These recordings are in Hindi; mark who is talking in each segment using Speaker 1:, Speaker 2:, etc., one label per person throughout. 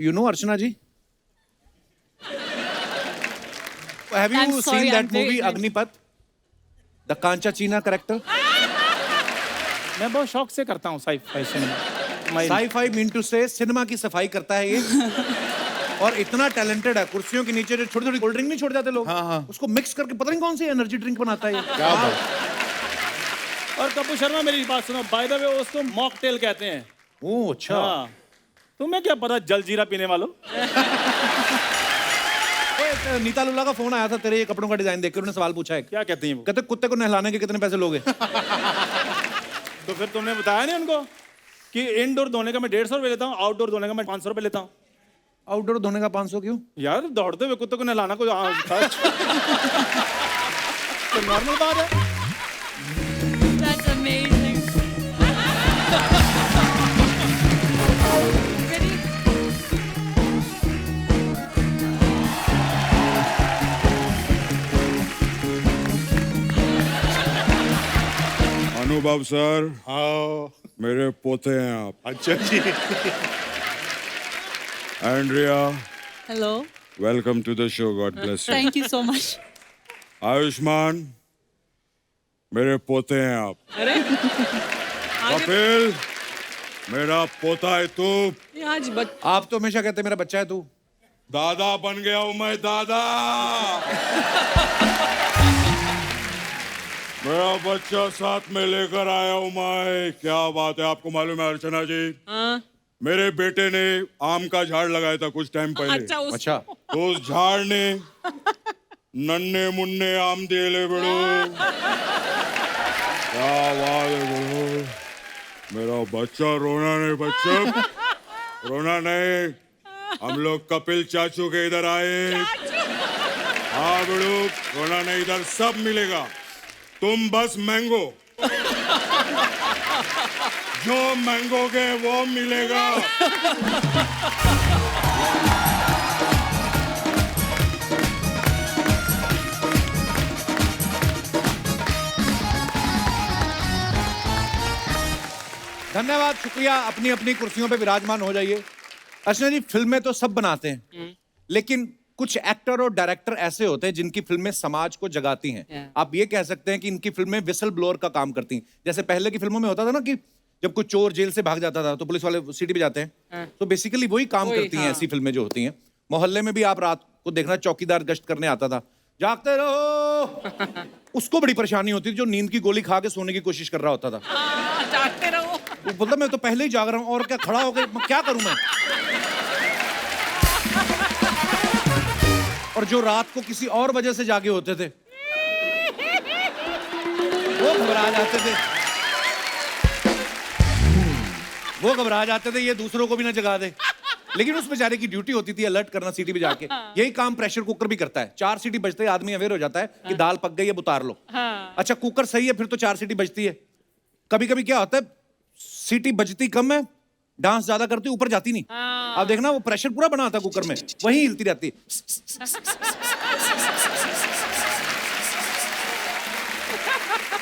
Speaker 1: You know Archana ji? Have you seen that movie Agnipath? The Kancha China character?
Speaker 2: मैं बहुत शौक से करता हूँ sci-fi cinema.
Speaker 1: Sci-fi mean to say cinema की सफाई करता है ये। और इतना टैलेंटेड है, कुर्सियों के नीचे जो छोटी-छोटी कोल्ड ड्रिंक नहीं छोड़ जाते लोग,
Speaker 3: हाँ।
Speaker 1: उसको मिक्स करके पता नहीं कौन सी एनर्जी ड्रिंक बनाता है ये।
Speaker 3: क्या बात।
Speaker 2: और कपूर शर्मा मेरी बात सुनो, बाय द वे उसको मॉकटेल कहते हैं।
Speaker 1: ओह अच्छा।
Speaker 2: हाँ। तुम्हें क्या पता जलजीरा पीने वालों?
Speaker 1: नीता लुल्ला का फोन आया था तेरे ये कपड़ों का डिजाइन देख के, उन्होंने सवाल पूछा है।
Speaker 2: क्या कहती हैं वो?
Speaker 1: कहते कुत्ते को नहलाने के कितने पैसे लोगे?
Speaker 2: तो फिर तुमने बताया नहीं उनको कि इनडोर धोने का मैं 150 रुपए लेता हूँ, आउटडोर धोने का मैं 500 रुपए लेता हूँ।
Speaker 1: आउटडोर धोने का 500 क्यों?
Speaker 2: यार दौड़ते हुए कुत्ते को नहलाना कोई तो नॉर्मल बात है।
Speaker 4: That's amazing. Ready?
Speaker 3: अनुभव सर,
Speaker 2: हाँ।
Speaker 3: मेरे पोते हैं आप।
Speaker 2: अच्छा जी।
Speaker 3: Andrea,
Speaker 4: Hello.
Speaker 3: Welcome to the show, God bless you.
Speaker 4: Thank you so much.
Speaker 3: Ayushman, मेरे पोते हैं आप।
Speaker 4: अरे
Speaker 3: कपिल, मेरा पोता है तू।
Speaker 4: ये आज
Speaker 1: आप तो हमेशा कहते मेरा बच्चा है तू।
Speaker 3: दादा बन गया हूं मैं, दादा। मेरा बच्चा साथ में लेकर आया हूं मैं। क्या बात है, आपको मालूम है अर्चना जी,
Speaker 4: हाँ।
Speaker 3: मेरे बेटे ने आम का झाड़ लगाया था कुछ टाइम पहले।
Speaker 1: अच्छा।
Speaker 3: तो उस झाड़ ने नन्हे मुन्ने आम दिए ले बड़ो। क्या बात है बड़ो, मेरा बच्चा रोना नहीं, बच्चा रोना नहीं। हम लोग कपिल चाचू के इधर आए। हाँ बड़ो, रोना नहीं, इधर सब मिलेगा, तुम बस मैंगो। जो मांगोगे वो मिलेगा।
Speaker 1: धन्यवाद, शुक्रिया। अपनी अपनी कुर्सियों पे विराजमान हो जाइए। अर्चना जी, फिल्में तो सब बनाते हैं, लेकिन कुछ एक्टर और डायरेक्टर ऐसे होते हैं जिनकी फिल्में समाज को जगाती हैं। आप ये कह सकते हैं कि इनकी फिल्में विसल ब्लोअर का काम करती हैं। जैसे पहले की फिल्मों में होता था ना कि जब कोई चोर जेल से भाग जाता था तो पुलिस वाले सीटी बजाते हैं, तो बेसिकली वही काम करती हैं ऐसी फिल्में जो होती हैं। मोहल्ले में भी आप रात को देखना, चौकीदार गश्त करने आता था, जागते रहो। उसको बड़ी परेशानी होती थी जो नींद की गोली खा के सोने की कोशिश कर रहा होता था।
Speaker 4: जागते रहो।
Speaker 1: वो बोलता मैं तो पहले ही जाग रहा हूँ और क्या, खड़ा हो गए, क्या करूं मैं। और जो रात को किसी और वजह से जागे होते थे वो घबरा जाते थे, वो घबरा जाते थे ये दूसरों को भी ना जगा दे। लेकिन उस बेचारे की ड्यूटी होती थी अलर्ट करना, सीटी बजा के। यही काम प्रेशर कुकर भी करता है। 4 सीटी बजते ही आदमी अवेयर हो जाता है कि दाल पक गई है, उतार लो। अच्छा कुकर सही है, फिर तो 4 सीटी बजती है। कभी कभी क्या होता है, सीटी बजती कम है, डांस ज्यादा करती, ऊपर जाती नहीं। आप देखना वो प्रेशर पूरा बना होता है कुकर में, वही हिलती रहती है।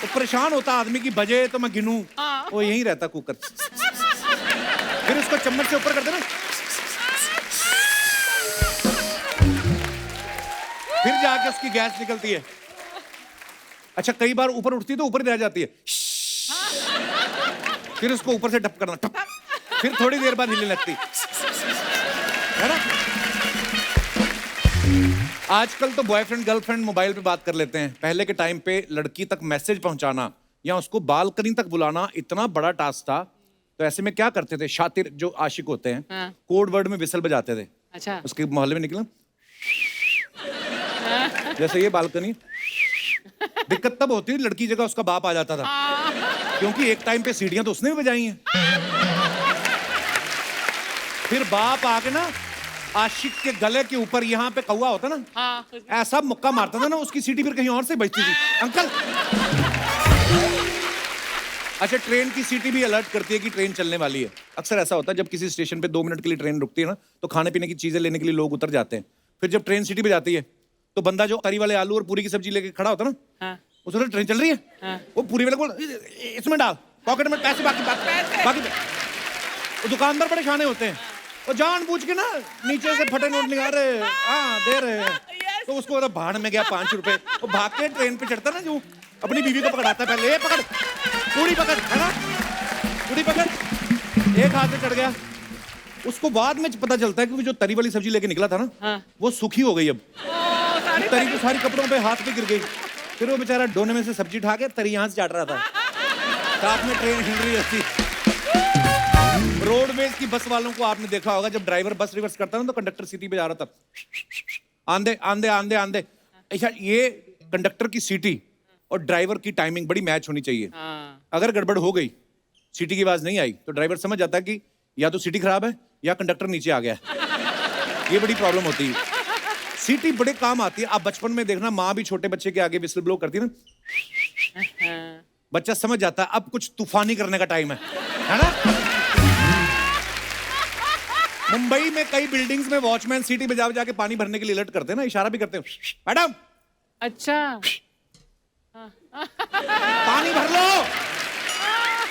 Speaker 1: तो परेशान होता आदमी की बजे तो मैं गिनूं, वो यहीं रहता कुकर। फिर उसको चम्मच से ऊपर कर देना, फिर जाके उसकी गैस निकलती है। अच्छा कई बार ऊपर उठती तो ऊपर ही रह जाती है, फिर उसको ऊपर से टप करना, टप, फिर थोड़ी देर बाद हिलने लगती है ना। आजकल तो बॉयफ्रेंड गर्लफ्रेंड मोबाइल पे बात कर लेते हैं। पहले के टाइम पे लड़की तक मैसेज पहुंचाना या उसको बालकनी तक बुलाना इतना बड़ा टास्क था। तो ऐसे में क्या करते थे शातिर जो आशिक होते हैं, कोड वर्ड में विसल बजाते थे।
Speaker 4: अच्छा।
Speaker 1: उसके मोहल्ले में निकला जैसे ये बालकनी। दिक्कत तब होती थी लड़की जगह उसका बाप आ जाता था, क्योंकि एक टाइम पे सीढ़ियां तो उसने भी बजाई हैं। फिर बाप आके ना आशिक के गले के ऊपर यहाँ पे कौवा होता ना, ऐसा मुक्का मारता था ना, उसकी सीटी फिर कहीं और से बजती थी। अंकल। अच्छा ट्रेन की सीटी भी अलर्ट करती है कि ट्रेन चलने वाली है। अक्सर ऐसा होता है जब किसी स्टेशन पे 2 मिनट के लिए ट्रेन रुकती है ना, तो खाने पीने की चीजें लेने के लिए लोग उतर जाते हैं। फिर जब ट्रेन सीटी बजाती है तो बंदा जो तरी वाले आलू और पूरी की सब्जी लेके खड़ा होता है ना, उस वक्त ट्रेन चल रही है, वो पूरी वाले बोल इसमें डाल, पॉकेट में पैसे, बाकी वो दुकानदार बड़े शाने होते हैं, वो जानबूझ के ना नीचे से फटे नोट निकाल रहे, हाँ दे रहे हैं।
Speaker 4: Yes.
Speaker 1: तो उसको मतलब भाड़ में गया 5 रुपए। वो भाग के ट्रेन पे चढ़ता ना, जो अपनी बीवी को पकड़ाता है पहले, ये पकड़, पूरी पकड़, है ना, पूरी पकड़, एक हाथ से चढ़ गया। उसको बाद में पता चलता है कि वो जो तरी वाली सब्जी लेके निकला था ना,
Speaker 4: हाँ।
Speaker 1: वो सूखी हो गई अब।
Speaker 4: सारी
Speaker 1: तरी तो सारी कपड़ों पे हाथ पे गिर गई। फिर वो बेचारा डोने में से सब्जी उठा के तरी यहाँ से चाट रहा था, साथ में ट्रेन हिल रही थी। रोडवेज की बस वालों को आपने देखा होगा, जब ड्राइवर बस रिवर्स करता ना तो कंडक्टर सीटी पे जा रहा था, आंधे आंधे आंधे आंधे। अच्छा, ये कंडक्टर की सीटी और ड्राइवर की टाइमिंग बड़ी मैच होनी चाहिए।
Speaker 4: हाँ।
Speaker 1: अगर गड़बड़ हो गई, सीटी की आवाज नहीं आई, तो ड्राइवर समझ जाता है कि या तो सीटी खराब है या कंडक्टर नीचे आ गया है। ये बड़ी प्रॉब्लम होती है। सीटी बड़े काम आती है। आप बचपन में देखना, माँ भी छोटे बच्चे के आगे विसल ब्लो करती है ना, बच्चा समझ जाता है अब कुछ तूफानी करने का टाइम है ना। मुंबई में कई बिल्डिंग्स में वॉचमैन सीटी बजा बजा के पानी भरने के लिए अलर्ट करते हैं ना, इशारा भी करते हैं, मैडम
Speaker 4: अच्छा।
Speaker 1: पानी भर लो।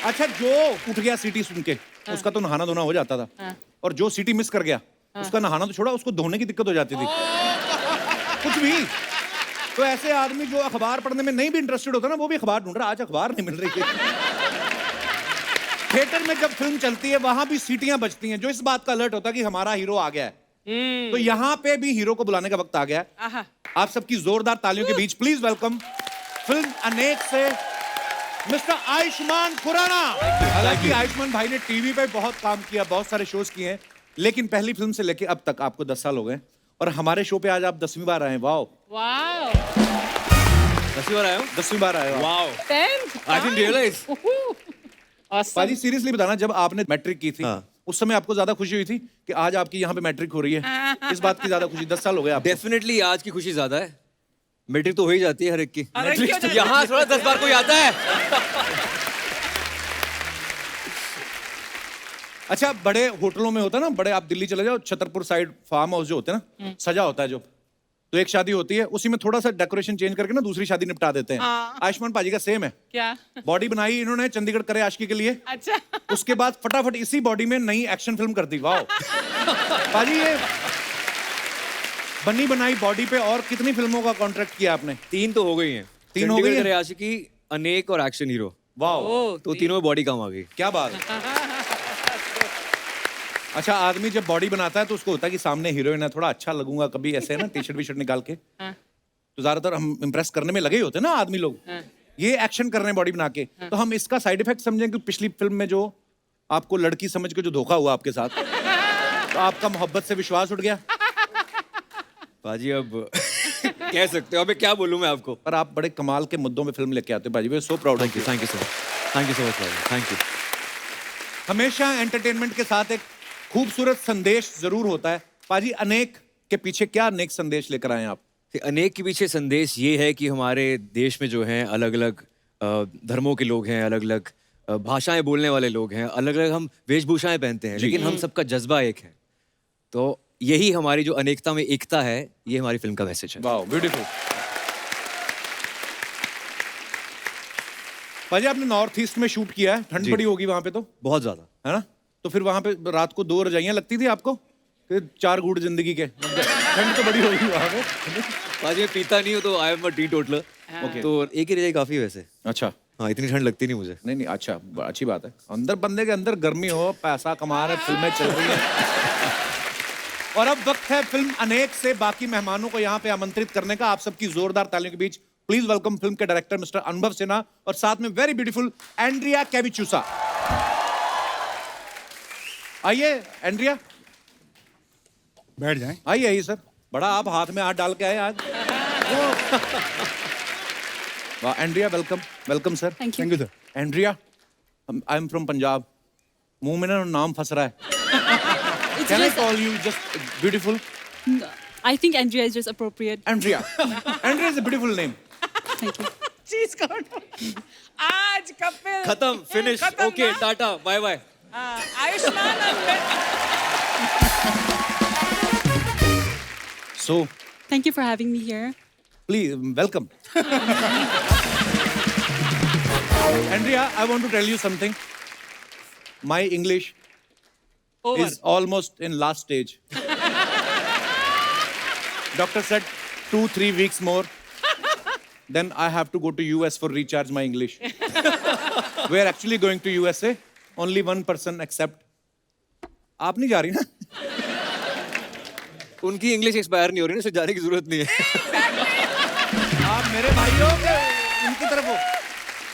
Speaker 1: अच्छा, जो उठ गया सीटी सुन के, उसका तो नहाना धोना हो जाता था, और जो सीटी मिस कर गया, उसका नहाना तो छोड़ा, उसको धोने की दिक्कत हो जाती थी। कुछ भी। तो ऐसे आदमी जो अखबार पढ़ने में नहीं भी इंटरेस्टेड होता ना, वो भी अखबार ढूंढ रहा, आज अखबार नहीं मिल रही है। थिएटर में जब फिल्म चलती है, वहां भी सीटियां बजती हैं, जो इस बात का अलर्ट होता है कि हमारा हीरो आ गया है। तो यहाँ पे भी हीरो को बुलाने का वक्त आ गया है।
Speaker 4: आहा।
Speaker 1: आप सबकी जोरदार तालियों के बीच प्लीज वेलकम फिल्म अनेक से मिस्टर आयुष्मान खुराना। हालांकि आयुष्मान भाई ने टीवी पे बहुत काम किया, बहुत सारे शोज किए हैं, लेकिन पहली फिल्म से लेके अब तक आपको 10 साल हो गए, और हमारे शो पे आज आप 10वीं बार आए हैं। Wow,
Speaker 4: Wow.
Speaker 5: 10वीं बार आया हूँ।
Speaker 1: 10वीं बार आए हो आप।
Speaker 5: Wow,
Speaker 4: 10th.
Speaker 5: I didn't realize.
Speaker 4: Awesome.
Speaker 1: पाजी सीरियसली बताना, जब आपने मैट्रिक की थी,
Speaker 5: हाँ।
Speaker 1: उस समय आपको ज्यादा खुशी हुई थी कि आज आपकी यहाँ पे मैट्रिक हो रही है? इस बात की ज्यादा खुशी? 10 साल हो गए आपको।
Speaker 5: डेफिनेटली आज की खुशी ज्यादा है। मैट्रिक तो हो ही जाती है हर एक की।
Speaker 4: अरे क्यों नहीं?
Speaker 5: यहाँ थोड़ा 10 बार कोई आता है।
Speaker 1: अच्छा, बड़े होटलों में होता है ना, बड़े, आप दिल्ली चले जाओ, छतरपुर साइड फार्म हाउस जो होते हैं ना, सजा होता है जो, तो एक शादी होती है, उसी में थोड़ा सा डेकोरेशन चेंज करके ना दूसरी शादी निपटा देते हैं।
Speaker 4: हाँ।
Speaker 1: आयुष्मान पाजी का सेम है।
Speaker 4: क्या?
Speaker 1: बॉडी बनाई इन्होंने चंडीगढ़ करे आशिकी के लिए,
Speaker 4: अच्छा।
Speaker 1: उसके बाद फटाफट इसी बॉडी में नई एक्शन फिल्म कर दी। वाओ पाजी, ये बनी बनाई बॉडी पे और कितनी फिल्मों का कॉन्ट्रैक्ट किया आपने?
Speaker 5: 3 तो हो गई हैं।
Speaker 1: 3 हो गई
Speaker 5: चंडीगढ़
Speaker 1: हैं?
Speaker 5: करे आशिकी, अनेक और एक्शन हीरो।
Speaker 1: वाओ,
Speaker 5: तो तीनों में बॉडी काम आ गई।
Speaker 1: क्या बात है। अच्छा, आदमी जब बॉडी बनाता है तो उसको होता है कि सामने हीरोइन है, थोड़ा अच्छा लगूंगा, कभी ऐसे है ना टी शर्ट वी शर्ट निकाल के, तो ज्यादातर हम इम्प्रेस करने में लगे ही होते हैं ना आदमी लोग। ये एक्शन करने बॉडी बना के, तो हम इसका साइड इफेक्ट समझें कि पिछली फिल्म में जो आपको लड़की समझ के जो धोखा हुआ आपके साथ, तो आपका मोहब्बत से विश्वास उठ गया।
Speaker 5: पाजी अब कह सकते हो, अबे क्या बोलूं मैं आपको।
Speaker 1: पर आप बड़े कमाल के मुद्दों में फिल्म लेके आते हो पाजी, we are so proud of you.
Speaker 5: Thank you so much, thank you so much, thank you.
Speaker 1: हमेशा एंटरटेनमेंट के साथ एक खूबसूरत संदेश जरूर होता है। पाजी, अनेक के पीछे क्या अनेक संदेश लेकर आए हैं आप?
Speaker 5: अनेक के पीछे संदेश ये है कि हमारे देश में जो हैं अलग अलग धर्मों के लोग हैं, अलग अलग भाषाएं बोलने वाले लोग हैं, अलग अलग हम वेशभूषाएं पहनते हैं, लेकिन हम सबका जज्बा एक है। तो यही हमारी जो अनेकता में एकता है, ये हमारी फिल्म का मैसेज है।
Speaker 1: Wow, beautiful. पाजी, आपने नॉर्थ ईस्ट में शूट किया है, ठंड
Speaker 5: जी।
Speaker 1: बड़ी होगी वहां पे, तो
Speaker 5: बहुत ज्यादा।
Speaker 1: है ना, तो फिर वहां पे रात को 2 रजाइयां लगती थी आपको, फिर 4 घूंट जिंदगी के, ठंड तो बड़ी होगी वहां पे।
Speaker 5: पाजी मैं पीता नहीं हूँ, तो आई एम अ टीटोटलर।
Speaker 1: ओके।
Speaker 5: तो एक ही रजाई काफी है वैसे।
Speaker 1: अच्छा,
Speaker 5: हाँ, इतनी ठंड लगती नहीं मुझे।
Speaker 1: नहीं नहीं, अच्छा, अच्छी बात है। अंदर बंदे के अंदर गर्मी हो, पैसा कमा रहे, फिल्में चल रही है। और अब वक्त है फिल्म अनेक से बाकी मेहमानों को यहाँ पे आमंत्रित करने का। आप सबकी जोरदार तालियों के बीच प्लीज वेलकम फिल्म के डायरेक्टर मिस्टर अनुभव सिन्हा, और साथ में वेरी ब्यूटीफुल एंड्रिया कैविचूसा। आइए एंड्रिया,
Speaker 2: बैठ जाएं।
Speaker 1: आइए आइए सर। बड़ा आप हाथ में हाथ डाल के आए आज। वाह Andrea, welcome welcome sir.
Speaker 4: Thank you.
Speaker 2: Thank you sir.
Speaker 1: Andrea, I am from Punjab. मुंह में ना नाम फंस रहा है। Can I call you just beautiful?
Speaker 6: I think Andrea is just appropriate.
Speaker 1: Andrea. Andrea is a beautiful name.
Speaker 6: Thank you.
Speaker 4: चीज कौन? आज कपिल।
Speaker 5: खत्म, फिनिश,
Speaker 4: खत्म
Speaker 5: ओके,
Speaker 4: ना?
Speaker 5: टाटा, bye bye.
Speaker 4: Ayushmann uncle.
Speaker 1: So,
Speaker 6: Thank you for having me here.
Speaker 1: please, welcome. Andrea, I want to tell you something. My English
Speaker 4: Over.
Speaker 1: is almost in last stage. Doctor said 2-3 weeks more. Then I have to go to US for recharge my English. We are actually going to USA. Only one person except. आप नहीं जा रही ना?
Speaker 5: उनकी इंग्लिश एक्सपायर नहीं हो रही ना, इसलिए जाने की जरूरत नहीं है।
Speaker 1: आप मेरे भाई हो कि उनकी तरफ हो?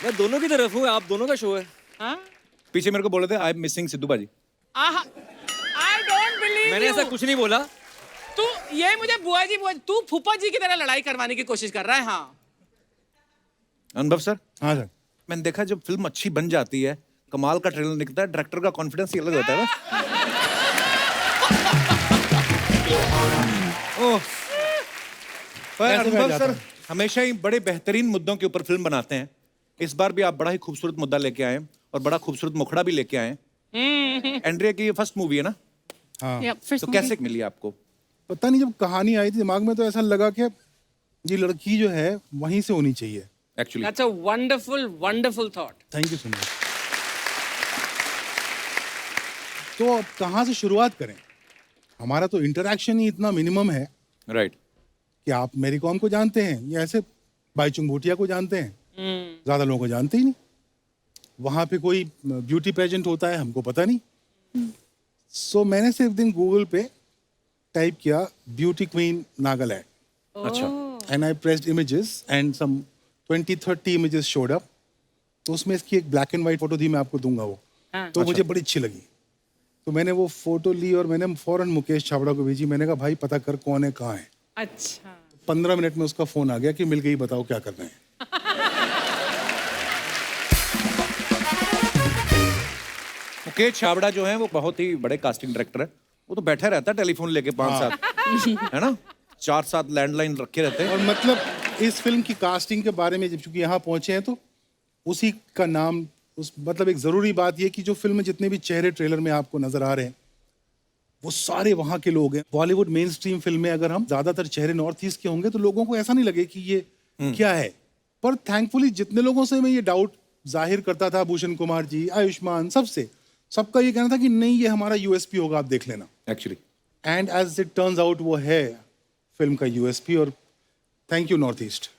Speaker 5: मैं दोनों की तरफ हूँ, आप दोनों का शो है।
Speaker 4: हाँ?
Speaker 1: पीछे मेरे को बोले थे आई एम मिसिंग सिद्धू बाजी।
Speaker 4: I don't believe
Speaker 5: मैंने
Speaker 4: you.
Speaker 5: ऐसा कुछ नहीं बोला।
Speaker 4: तू ये मुझे बुआ जी तू फूफा जी की तरह लड़ाई करवाने की कोशिश कर रहा है। हाँ
Speaker 1: अनुभव सर,
Speaker 2: हाँ सर।
Speaker 1: मैंने देखा जब फिल्म अच्छी बन जाती है, कमाल का ट्रेलर निकलता है, डायरेक्टर का कॉन्फिडेंस ही अलग होता है ना। ओह, पर अनुभव सर हमेशा ही बड़े बेहतरीन मुद्दों के ऊपर फिल्म बनाते हैं। इस बार भी आप बड़ा ही खूबसूरत मुद्दा लेके आए हैं और बड़ा खूबसूरत मुखड़ा भी लेके आए हैं। एंड्रिया की ये फर्स्ट मूवी है ना,
Speaker 6: Yeah, first
Speaker 1: तो
Speaker 6: movie.
Speaker 1: कैसे मिली आपको?
Speaker 7: पता नहीं, जब कहानी आई थी दिमाग में तो ऐसा लगा कि ये लड़की जो है वहीं से होनी चाहिए।
Speaker 1: Actually
Speaker 4: That's a wonderful, wonderful thought.
Speaker 7: Thank you so much. तो अब कहाँ से शुरुआत करें? हमारा तो इंटरेक्शन ही इतना मिनिमम है
Speaker 1: राइट।
Speaker 7: कि आप मेरी कॉम को जानते हैं या ऐसे बाईचुंग भूटिया को जानते हैं, ज्यादा लोगों को जानते ही नहीं। वहां पे कोई ब्यूटी पेजेंट होता है, हमको पता नहीं। सो मैंने सिर्फ दिन गूगल पे टाइप किया ब्यूटी क्वीन नागालैंड,
Speaker 1: अच्छा,
Speaker 7: and I pressed images and some 20-30 images showed up. तो उसमें इसकी एक ब्लैक एंड वाइट फोटो थी, मैं आपको दूंगा वो।
Speaker 4: हाँ.
Speaker 7: तो मुझे बड़ी अच्छी लगी, तो मैंने वो फोटो ली और मैंने फौरन मुकेश छाबड़ा को भेजी। मैंने कहा भाई पता कर कौन है, कहाँ है।
Speaker 4: अच्छा
Speaker 7: 15 मिनट में उसका फोन आ गया कि मिल गई, बताओ क्या करना है।
Speaker 1: मुकेश छाबड़ा जो है वो बहुत ही बड़े कास्टिंग डायरेक्टर है। वो तो बैठा रहता है टेलीफोन लेके 5-7 है ना, 4-7 लैंडलाइन रखे रहते हैं।
Speaker 7: और मतलब इस फिल्म की कास्टिंग के बारे में जब चूंकि यहाँ पहुंचे हैं तो उसी का नाम उस मतलब एक जरूरी बात ये कि जो फिल्म में जितने भी चेहरे ट्रेलर में आपको नजर आ रहे हैं वो सारे वहाँ के लोग हैं। बॉलीवुड मेन स्ट्रीम फिल्म में अगर हम ज्यादातर चेहरे नॉर्थ ईस्ट के होंगे तो लोगों को ऐसा नहीं लगे कि ये क्या है। पर थैंकफुली जितने लोगों से मैं ये डाउट जाहिर करता था, भूषण कुमार जी, आयुष्मान, सबका ये कहना था कि नहीं ये हमारा यूएसपी होगा, आप देख लेना।
Speaker 1: Actually
Speaker 7: and as it turns out वो है फिल्म का यूएसपी। और थैंक यू नॉर्थ ईस्ट।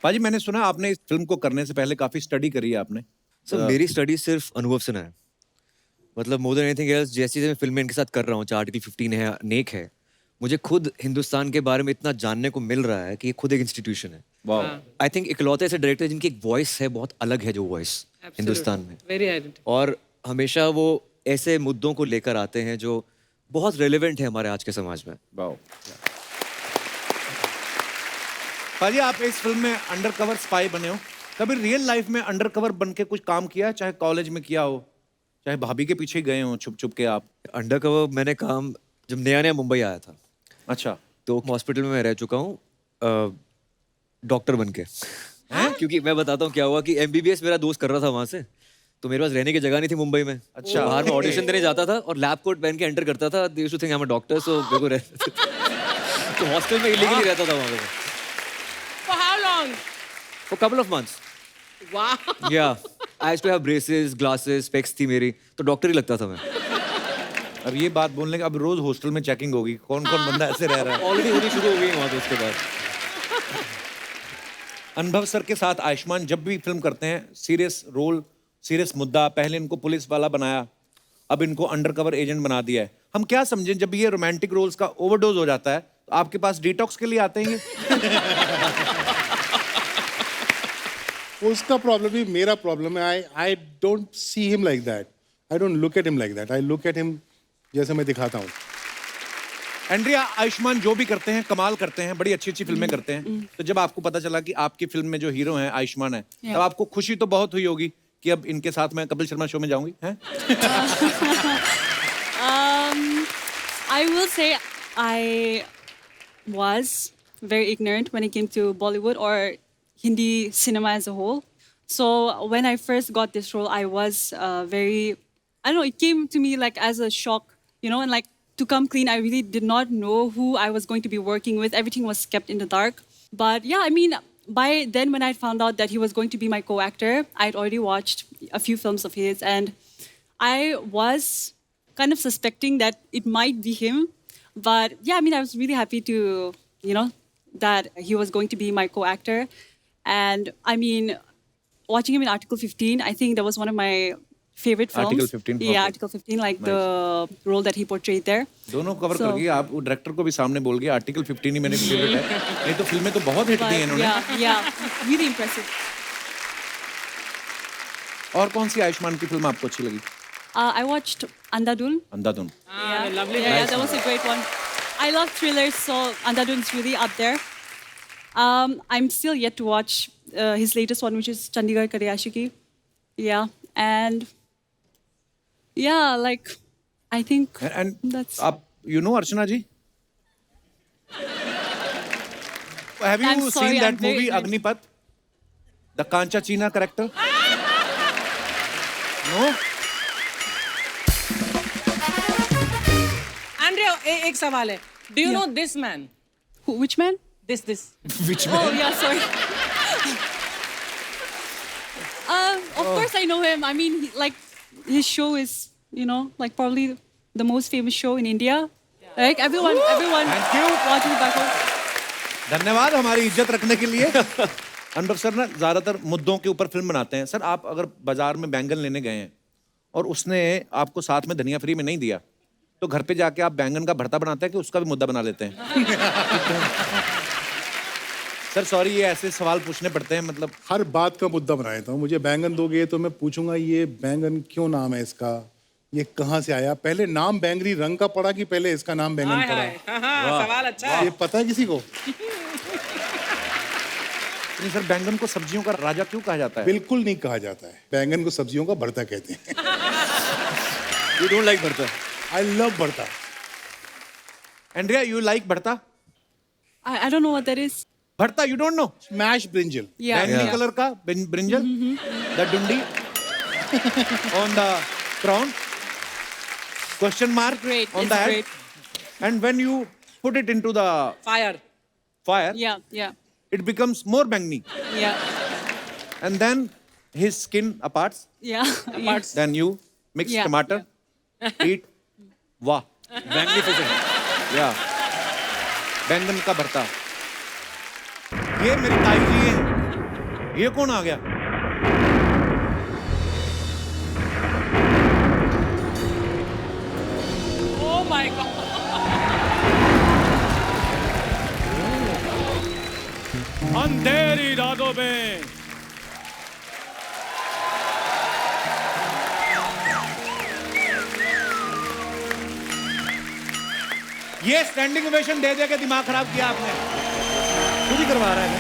Speaker 1: पाजी, मैंने सुना आपने इस फिल्म को करने से पहले काफी स्टडी करी है आपने।
Speaker 5: सर मेरी स्टडी सिर्फ अनुभव से ना है, मतलब मोर देन एनीथिंग एल्स। जैसी मैं फिल्म में इनके साथ कर रहा हूँ, चाहे आर्टिकल 15 है, नेक है, मुझे खुद हिंदुस्तान के बारे में इतना जानने को मिल रहा है कि ये खुद एक इंस्टीट्यूशन है।
Speaker 1: वाह,
Speaker 5: आई थिंक इकलौते ऐसे डायरेक्टर जिनकी एक वॉइस है, बहुत अलग है जो वॉइस हिंदुस्तान में।
Speaker 4: Very identity.
Speaker 5: और हमेशा वो ऐसे मुद्दों को लेकर आते हैं जो बहुत रेलेवेंट है हमारे आज के समाज में।
Speaker 1: वाह। पाजी, आप इस फिल्म में अंडरकवर स्पाई बने हो। कभी रियल लाइफ में अंडरकवर बन के कुछ काम किया है? चाहे कॉलेज में किया हो, चाहे भाभी के पीछे गए हो छुप छुप के आप।
Speaker 5: अंडरकवर मैंने काम जब नया नया मुंबई आया था,
Speaker 1: अच्छा,
Speaker 5: तो हॉस्पिटल में मैं रह चुका हूँ डॉक्टर बन के। क्योंकि मैं बताता हूँ क्या हुआ कि एमबीबीएस मेरा दोस्त कर रहा था वहां से, तो मेरे पास रहने की जगह नहीं थी मुंबई में।
Speaker 1: अच्छा।
Speaker 5: बाहर में ऑडिशन देने जाता था और लैब कोट पहन के एंटर करता था। They used to think I am a doctor, so मेरे को तो हॉस्टल में इलीगली रहता था वहां पे
Speaker 4: For how long?
Speaker 5: For couple of months.
Speaker 4: Wow.
Speaker 5: या I used to have braces, glasses, specs थी मेरी, तो डॉक्टर ही लगता था मैं।
Speaker 1: अब ये बात बोलने के अब रोज हॉस्टल में चेकिंग होगी, कौन कौन बंदा ऐसे रह रहा है।
Speaker 5: ऑलरेडी होनी शुरू हो गई वहां पे उसके बाद।
Speaker 1: अनुभव सर के साथ आयुष्मान जब भी फिल्म करते हैं, सीरियस रोल, सीरियस मुद्दा। पहले इनको पुलिस वाला बनाया, अब इनको अंडरकवर एजेंट बना दिया है। हम क्या समझें जब ये रोमांटिक रोल्स का ओवरडोज हो जाता है तो आपके पास डिटॉक्स के लिए आते हैं ये?
Speaker 7: उसका प्रॉब्लम भी मेरा प्रॉब्लम है। I don't see him like that, I don't look at him like that, I look at him जैसे मैं दिखाता हूँ।
Speaker 1: एंड्रिया, आयुष्मान जो भी करते हैं कमाल करते हैं, बड़ी अच्छी अच्छी फिल्में करते हैं। तो जब आपको पता चला कि आपकी फिल्म में जो हीरो हैं आयुष्मान है, तब आपको खुशी तो बहुत हुई होगी कि अब इनके साथ मैं कपिल शर्मा शो में जाऊंगी, हैं?
Speaker 6: I will say I was very ignorant when it came to Bollywood or Hindi cinema as a whole. So when I first got this role, I was very, I don't know, it came to me like as a shock, you know, and like to come clean, I really did not know who I was going to be working with. Everything was kept in the dark. But yeah, I mean, by then, when I found out that he was going to be my co-actor, I'd already watched a few films of his, and I was kind of suspecting that it might be him. But yeah, I mean, I was really happy to, that he was going to be my co-actor. And I mean, watching him in Article 15, I think that was one of my favorite films.
Speaker 1: Article 15,
Speaker 6: Yeah,
Speaker 1: okay.
Speaker 6: Article 15, like the role that he portrayed there.
Speaker 1: दोनों कवर
Speaker 6: So-
Speaker 1: कर गई आप, वो डायरेक्टर को भी सामने बोल गया आर्टिकल 15 ही मेरे फेवरेट है। नहीं तो फिल्में तो बहुत हिट दी हैं
Speaker 6: But
Speaker 1: इन्होंने।
Speaker 6: yeah, really impressive.
Speaker 1: और कौन सी आयुष्मान की फिल्म आपको अच्छी लगी?
Speaker 6: I watched Andhadhun.
Speaker 1: Andhadhun.
Speaker 6: Yeah,
Speaker 4: lovely.
Speaker 6: Yeah, that was a great one. I love thrillers, so Andhadhun's really up there. I'm still yet to watch his latest one, which is Chandigarh Kare Aashiki. Yeah, and yeah, like I think
Speaker 1: And
Speaker 6: that's.
Speaker 1: आप Archana ji? Have
Speaker 6: I'm
Speaker 1: you
Speaker 6: sorry,
Speaker 1: seen
Speaker 6: I'm
Speaker 1: that
Speaker 6: very
Speaker 1: movie
Speaker 6: ignorant.
Speaker 1: Agnipath? The Kancha China character? No?
Speaker 4: Andrea, एक सवाल है. Do you know this man?
Speaker 6: Which man?
Speaker 4: This.
Speaker 1: Which
Speaker 6: Oh yeah, sorry. Of course I know him. I mean, like his show is, like probably the most famous show in India. Like everyone
Speaker 1: Thank you.
Speaker 6: watches back home.
Speaker 1: धन्यवाद हमारी इज्जत रखने के लिए। अनुभव सर ना ज्यादातर मुद्दों के ऊपर फिल्म बनाते हैं। सर आप अगर बाजार में बैंगन लेने गए हैं और उसने आपको साथ में धनिया फ्री में नहीं दिया, तो घर पे जाके आप बैंगन का भरता बनाते हैं कि उसका भी मुद्दा बना लेते हैं? सर सॉरी, ये ऐसे सवाल पूछने पड़ते हैं, मतलब
Speaker 7: हर बात का मुद्दा बना देता हूँ। मुझे बैंगन दोगे तो मैं पूछूंगा ये बैंगन क्यों नाम है इसका, ये कहाँ से आया, पहले नाम बैंगनी रंग का पड़ा कि पहले इसका नाम बैंगन पड़ा,
Speaker 4: सवाल अच्छा है.
Speaker 7: ये पता है किसी को?
Speaker 1: नहीं सर, बैंगन को सब्जियों का राजा क्यों कहा जाता है?
Speaker 7: बिल्कुल नहीं कहा जाता है, बैंगन को सब्जियों का भरता कहते हैं।
Speaker 5: You don't like भरता?
Speaker 7: आई लव भरता।
Speaker 1: एंड्रिया, यू लाइक भरता?
Speaker 6: I don't know what that is.
Speaker 1: भरता you don't know?
Speaker 7: Smash brinjal.
Speaker 6: Yeah.
Speaker 1: बैंगनी कलर का brinjal, the Dundee on the prawn, question mark
Speaker 6: Great.
Speaker 1: on
Speaker 6: It's
Speaker 1: the head,
Speaker 6: great.
Speaker 1: and when you put it into the
Speaker 4: Fire.
Speaker 1: fire,
Speaker 6: Yeah.
Speaker 1: it becomes more bangni,
Speaker 6: Yeah.
Speaker 1: and then his skin aparts,
Speaker 6: Yeah. Yeah.
Speaker 1: then you mix
Speaker 6: Yeah,
Speaker 1: tomato, eat, वाह,
Speaker 5: Magnificent.
Speaker 1: yeah, बैंगन का भरता। ये मेरी ताई जी है, ये कौन आ गया?
Speaker 4: Oh my God.
Speaker 2: अंधेरी रातों में
Speaker 1: ये स्टैंडिंग ओवेशन दे दे के दिमाग खराब किया आपने, खुद ही करवा रहा है।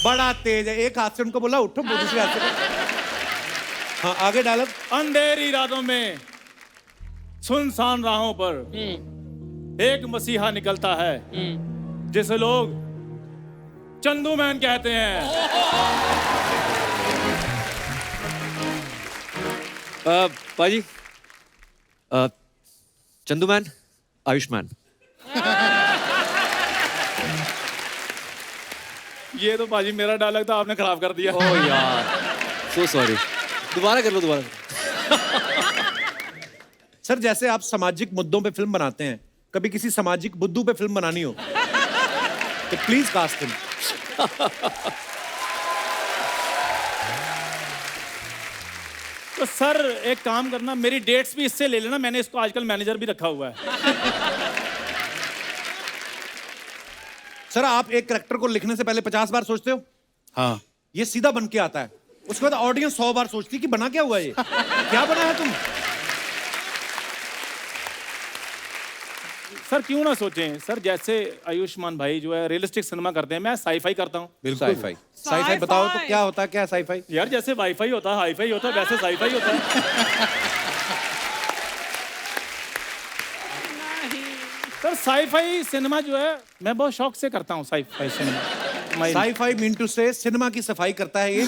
Speaker 1: बड़ा तेज है, एक हाथ से उनको बोला उठो, दूसरे हाथ से। हाँ, आगे डायलॉग।
Speaker 2: अंधेरी रातों में सुनसान राहों पर एक मसीहा निकलता है जिसे लोग चंदू मैन कहते हैं।
Speaker 5: पाजी, चंदू मैन, आयुष्मान।
Speaker 2: ये तो बाजी मेरा डायलॉग था, आपने खराब कर दिया।
Speaker 5: ओह यार, सो सॉरी। दोबारा कर लो, दोबारा।
Speaker 1: सर जैसे आप सामाजिक मुद्दों पे फिल्म बनाते हैं, कभी किसी सामाजिक बुद्धू पे फिल्म बनानी हो तो प्लीज कास्ट हिम।
Speaker 2: तो सर एक काम करना, मेरी डेट्स भी इससे ले लेना, मैंने इसको आजकल मैनेजर भी रखा हुआ है।
Speaker 1: सर आप एक कैरेक्टर को लिखने से पहले 50 बार सोचते हो?
Speaker 7: हाँ,
Speaker 1: ये सीधा बन के आता है, उसके बाद ऑडियंस 100 बार सोचती है कि बना क्या हुआ, ये क्या बना है तुम।
Speaker 2: सर क्यों ना सोचें सर, जैसे आयुष्मान भाई जो है रियलिस्टिक सिनेमा करते हैं, मैं साईफाई करता हूँ।
Speaker 1: बिल्कुल साईफाई। साईफाई बताओ तो क्या होता है, क्या है साईफाई?
Speaker 2: यार जैसे वाईफाई होता है, हाईफाई होता है, वैसे साईफाई होता है। सर साईफाई सिनेमा जो है मैं बहुत शौक से करता हूँ। Sci-fi cinema,
Speaker 1: sci-fi mean to say cinema की सफाई करता है ये।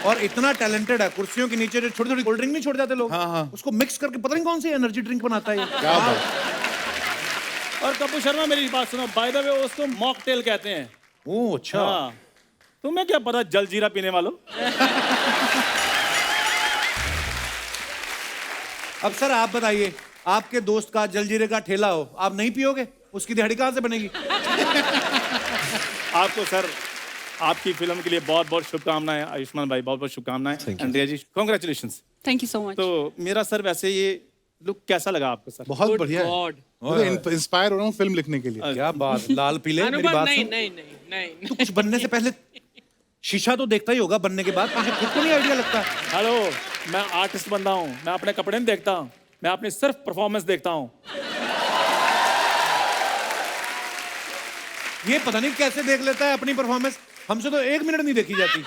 Speaker 1: और इतना टैलेंटेड है, कुर्सियों के नीचे जो छोटी छोटी कोल्ड ड्रिंक नहीं छोड़ जाते लोग,
Speaker 7: हाँ, हाँ।
Speaker 1: उसको मिक्स करके पता नहीं कौन सी एनर्जी ड्रिंक बनाता है ये।
Speaker 7: क्या बात।
Speaker 2: और कपूर शर्मा मेरी बात सुनो, बाय द वे उसको मॉकटेल कहते हैं।
Speaker 1: ओह अच्छा।
Speaker 2: हाँ, तुम्हें क्या पता जलजीरा पीने वालों।
Speaker 1: अब सर आप बताइए, आपके दोस्त का जलजीरे का ठेला हो, आप नहीं पियोगे? उसकी दिहाड़ी कहाँ से बनेगी?
Speaker 2: आपको सर आपकी फिल्म के लिए बहुत बहुत शुभकामनाएं आयुष्मान भाई, बहुत बहुत शुभकामनाएं। Andrea ji congratulations.
Speaker 6: Thank you so much.
Speaker 2: तो मेरा सर वैसे ये लुक कैसा लगा आपको सर?
Speaker 7: बहुत बढ़िया है।
Speaker 4: गॉड।
Speaker 7: मैं इंस्पायर हो रहा हूँ फिल्म लिखने के लिए।
Speaker 1: क्या बात, लाल पीले मेरी
Speaker 4: अनुभव
Speaker 1: बात
Speaker 4: नहीं
Speaker 1: सुन।
Speaker 4: नहीं नहीं नहीं
Speaker 1: तू कुछ बनने से पहले शीशा तो देखता ही होगा बनने के बाद, तुझे खुद को नहीं आइडिया लगता?
Speaker 2: हेलो, मैं आर्टिस्ट बंदा हूँ, मैं अपने कपड़े नहीं देखता, मैं अपनी सिर्फ परफॉर्मेंस देखता हूँ।
Speaker 1: ये पता नहीं कैसे देख लेता है अपनी परफॉर्मेंस, हमसे तो 1 मिनट नहीं देखी जाती।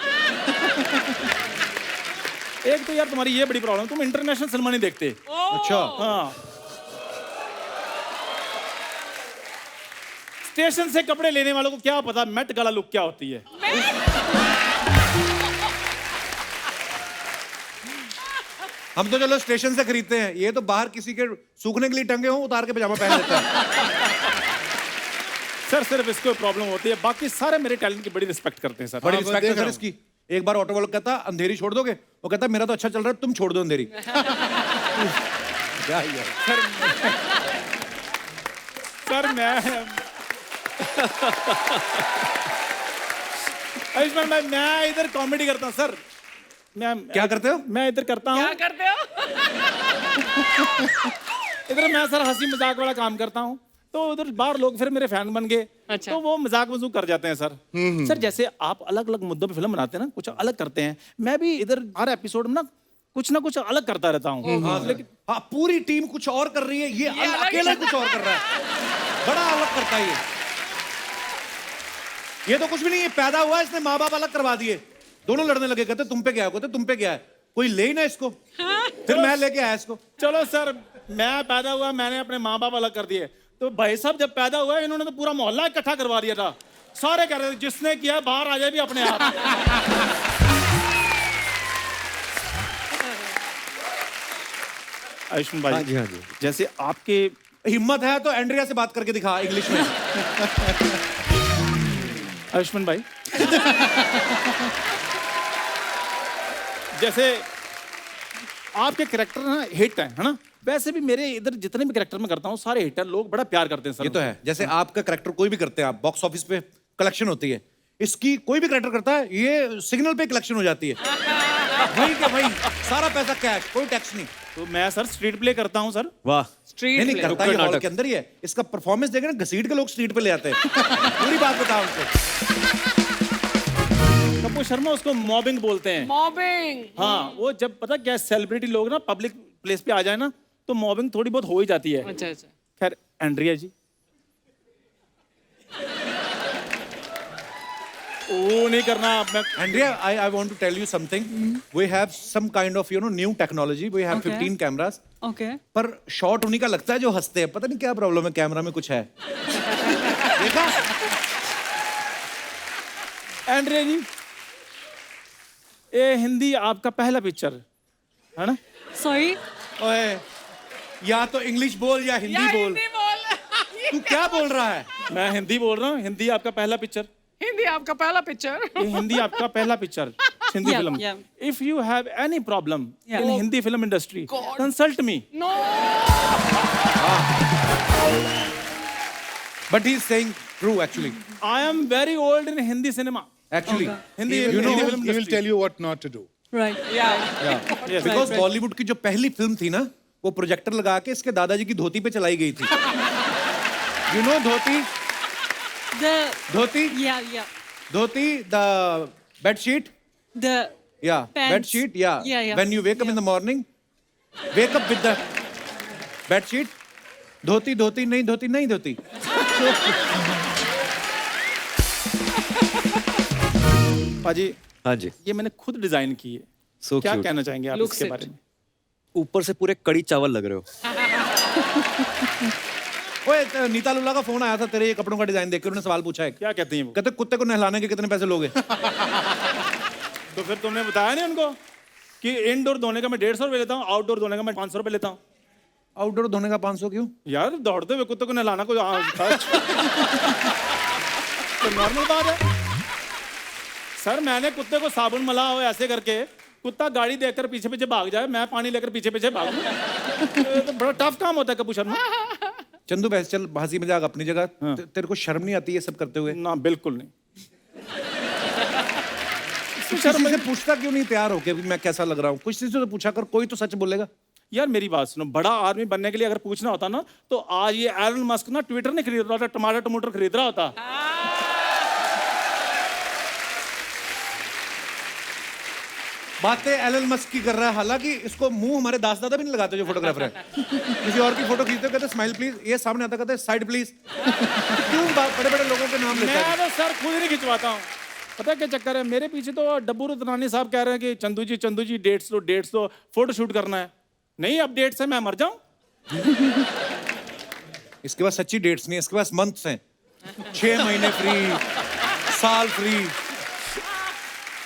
Speaker 2: एक तो यार तुम्हारी ये बड़ी प्रॉब्लम, तुम इंटरनेशनल सिनेमा नहीं देखते।
Speaker 1: अच्छा।
Speaker 2: हाँ, स्टेशन से कपड़े लेने वालों को क्या पता मेट गाला लुक क्या होती है।
Speaker 1: हम तो चलो स्टेशन से खरीदते हैं, ये तो बाहर किसी के सूखने के लिए टंगे हो उतार के पजामा पहन लेता है।
Speaker 2: सर सिर्फ इसको प्रॉब्लम होती है, बाकी सारे मेरे टैलेंट की बड़ी रिस्पेक्ट करते हैं सर।
Speaker 1: बड़ी
Speaker 7: हाँ,
Speaker 1: रिस्पेक्ट
Speaker 7: देख
Speaker 1: है सर
Speaker 7: रहा हूँ।
Speaker 1: इसकी। एक बार ऑटो वाला कहता अंधेरी छोड़ दोगे, वो कहता मेरा तो अच्छा चल रहा है, तुम छोड़ दो अंधेरी। क्या यार।
Speaker 2: सर मैं आयुष्मान भाई, मैं इधर कॉमेडी करता हूँ सर। मैं
Speaker 1: क्या करते हो?
Speaker 2: मैं इधर करता हूँ,
Speaker 4: क्या करते हो?
Speaker 2: इधर मैं सर हंसी मजाक वाला काम करता हूँ, तो उधर बाहर लोग फिर मेरे फैन बन गए।
Speaker 4: अच्छा।
Speaker 2: तो वो मजाक मजूक कर जाते हैं सर। सर जैसे आप अलग अलग मुद्दों पे फिल्म बनाते हैं ना, कुछ अलग करते हैं, मैं भी इधर हर एपिसोड में ना कुछ अलग करता रहता हूँ।
Speaker 1: लेकिन हाँ, पूरी टीम कुछ और कर रही है, ये
Speaker 4: अलग
Speaker 1: अकेला कुछ और कर रहा है, बड़ा अलग करता है ये तो कुछ भी नहीं है, पैदा हुआ इसने माँ बाप अलग करवा दिए, दोनों लड़ने लगे, कहते तुम पे क्या है, कहते तुम पे क्या है, कोई ले ही ना इसको। फिर मैं लेके आया इसको।
Speaker 2: चलो सर, मैं पैदा हुआ, मैंने अपने माँ बाप अलग कर दिए, तो भाई साहब जब पैदा हुआ इन्होंने तो पूरा मोहल्ला इकट्ठा करवा दिया था। सारे कह रहे थे जिसने किया बाहर आ जाए भी अपने आप। आयुष्मान भाई,
Speaker 5: हाँ जी, हाँ जी।
Speaker 2: जैसे आपके
Speaker 1: हिम्मत है तो एंड्रिया से बात करके दिखा इंग्लिश में।
Speaker 2: आयुष्मान भाई जैसे आपके कैरेक्टर ना हिट है ना, वैसे भी मेरे इधर जितने भी कैरेक्टर मैं करता हूँ सारे हिट हैं, लोग बड़ा प्यार करते हैं सर।
Speaker 1: ये तो है, जैसे आपका करेक्टर कोई भी करते हैं आप, बॉक्स ऑफिस पे कलेक्शन होती है, इसकी कोई भी करेक्टर करता है ये सिग्नल पे कलेक्शन हो जाती है। वही के वही, सारा पैसा कैश, कोई टैक्स नहीं।
Speaker 2: तो मैं सर स्ट्रीट प्ले करता हूँ सर।
Speaker 5: वाह।
Speaker 4: स्ट्रीट
Speaker 1: नहीं
Speaker 4: प्ले।
Speaker 1: करता, ये हॉल के अंदर ही है। इसका परफॉर्मेंस देखे ना, घसीट के लोग स्ट्रीट पे ले आते हैं। पूरी बात बताओ उनको।
Speaker 2: कपूर शर्मा उसको मॉबिंग बोलते हैं।
Speaker 4: मॉबिंग।
Speaker 2: हाँ, वो जब पता क्या सेलिब्रिटी लोग ना पब्लिक प्लेस पे आ जाए ना, तो मॉबिंग थोड़ी बहुत हो ही जाती है।
Speaker 4: अच्छा अच्छा।
Speaker 2: खैर एंड्रिया जी, वो नहीं करना मैं।
Speaker 1: Andrea, I want to tell you something. We have some kind of new technology. We have
Speaker 6: Okay.
Speaker 1: 15 cameras.
Speaker 6: Okay.
Speaker 1: पर शॉट उन्हीं का लगता है जो हंसते हैं, पता नहीं क्या प्रॉब्लम है, कैमरा में कुछ है। देखा?
Speaker 2: एंड्रिया जी, ये हिंदी आपका पहला पिक्चर है ना?
Speaker 6: Sorry.
Speaker 1: ओए, या तो इंग्लिश बोल या हिंदी बोल।
Speaker 4: हिंदी बोल।
Speaker 1: तू क्या बोल रहा है?
Speaker 2: मैं हिंदी बोल रहा हूँ, हिंदी आपका पहला पिक्चर।
Speaker 4: हिंदी आपका पहला पिक्चर।
Speaker 2: ये हिंदी आपका पहला picture, Hindi
Speaker 6: Yeah,
Speaker 2: film.
Speaker 6: yeah.
Speaker 2: If you have any problem
Speaker 6: Yeah.
Speaker 2: In Hindi film industry, consult me.
Speaker 4: No.
Speaker 1: But he is saying true actually.
Speaker 2: I am very old in Hindi cinema.
Speaker 1: Actually.
Speaker 2: Hindi
Speaker 7: He will,
Speaker 2: Hindi
Speaker 7: he
Speaker 2: film
Speaker 7: will, he will
Speaker 2: industry.
Speaker 7: tell you what not to do.
Speaker 6: Right.
Speaker 2: Yes.
Speaker 1: Because Bollywood की जो पहली फिल्म थी ना, वो प्रोजेक्टर लगा के इसके दादाजी की धोती पे चलाई गई थी। You know dhoti?
Speaker 6: The
Speaker 1: dhoti?
Speaker 6: yeah.
Speaker 1: Dhoti, the bed sheet?
Speaker 6: The
Speaker 1: Yeah,
Speaker 6: Pants.
Speaker 1: bed sheet. Yeah.
Speaker 6: Yeah.
Speaker 1: When you wake up in the morning, wake up with the bed sheet. धोती धोती नहीं धोती नहीं धोती।
Speaker 2: पाजी,
Speaker 5: हाँ जी।
Speaker 2: ये मैंने खुद डिजाइन की है।
Speaker 5: So
Speaker 2: क्या
Speaker 5: cute.
Speaker 2: कहना चाहेंगे आप
Speaker 4: Looks
Speaker 2: इसके
Speaker 4: it.
Speaker 2: बारे में?
Speaker 5: ऊपर से पूरे कड़ी चावल लग रहे हो।
Speaker 1: ओए, नीता लुल्ला का फोन आया था तेरे ये कपड़ों का डिजाइन देख के, उन्होंने सवाल पूछा है।
Speaker 2: क्या कहती हैं वो?
Speaker 1: कहते कुत्ते को नहलाने के कितने पैसे लोगे?
Speaker 2: तो फिर तुमने बताया नहीं उनको कि इनडोर धोने का मैं 150 रुपये लेता हूँ, आउटडोर धोने का मैं 500 रुपये लेता हूँ।
Speaker 1: आउटडोर धोने का 500 क्यों?
Speaker 2: यार दौड़ते हुए कुत्ते को नहलाना कोई तो नॉर्मल बात है सर। मैंने कुत्ते को साबुन मला हो ऐसे करके, कुत्ता गाड़ी देखकर पीछे पीछे भाग जाए, मैं पानी लेकर पीछे पीछे भागूं, तो बड़ा टफ काम होता है कपूर शर्मा।
Speaker 1: चंदू बहस चल, हंसी मजाक अपनी जगह।
Speaker 2: हाँ।
Speaker 1: तेरे को शर्म नहीं आती ये सब करते हुए?
Speaker 2: ना बिल्कुल नहीं।
Speaker 1: शर्म से पूछता क्यों नहीं तैयार होके भी मैं कैसा लग रहा हूँ? कुछ चीज तो पूछा कर, कोई तो सच बोलेगा।
Speaker 2: यार मेरी बात सुनो, बड़ा आदमी बनने के लिए अगर पूछना होता ना तो आज ये एलन मस्क ना ट्विटर नहीं खरीद रहा था, टमाटर टमाटर खरीद रहा होता।
Speaker 1: बातें एलन मस्क की कर रहा है, हालांकि इसको मुंह हमारे दास दादा भी नहीं लगाते जो फोटोग्राफर है। किसी और की फोटो खींचते हो कहते स्माइल प्लीज, ये सामने आता कहते साइड प्लीज। क्यों बड़े बड़े लोगों के नाम लेता है?
Speaker 2: मैं तो सर खुद नहीं खिंचवाता हूँ। पता है क्या चक्कर है मेरे पीछे? तो डब्बू रुद्रानी साहब कह रहे हैं कि चंदू जी डेट्स दो फोटो शूट करना है। नहीं अब डेट्स है, मैं मर जाऊं।
Speaker 1: इसके पास सच्ची डेट्स नहीं है, इसके पास मंथ्स हैं। 6 महीने फ्री, साल फ्री।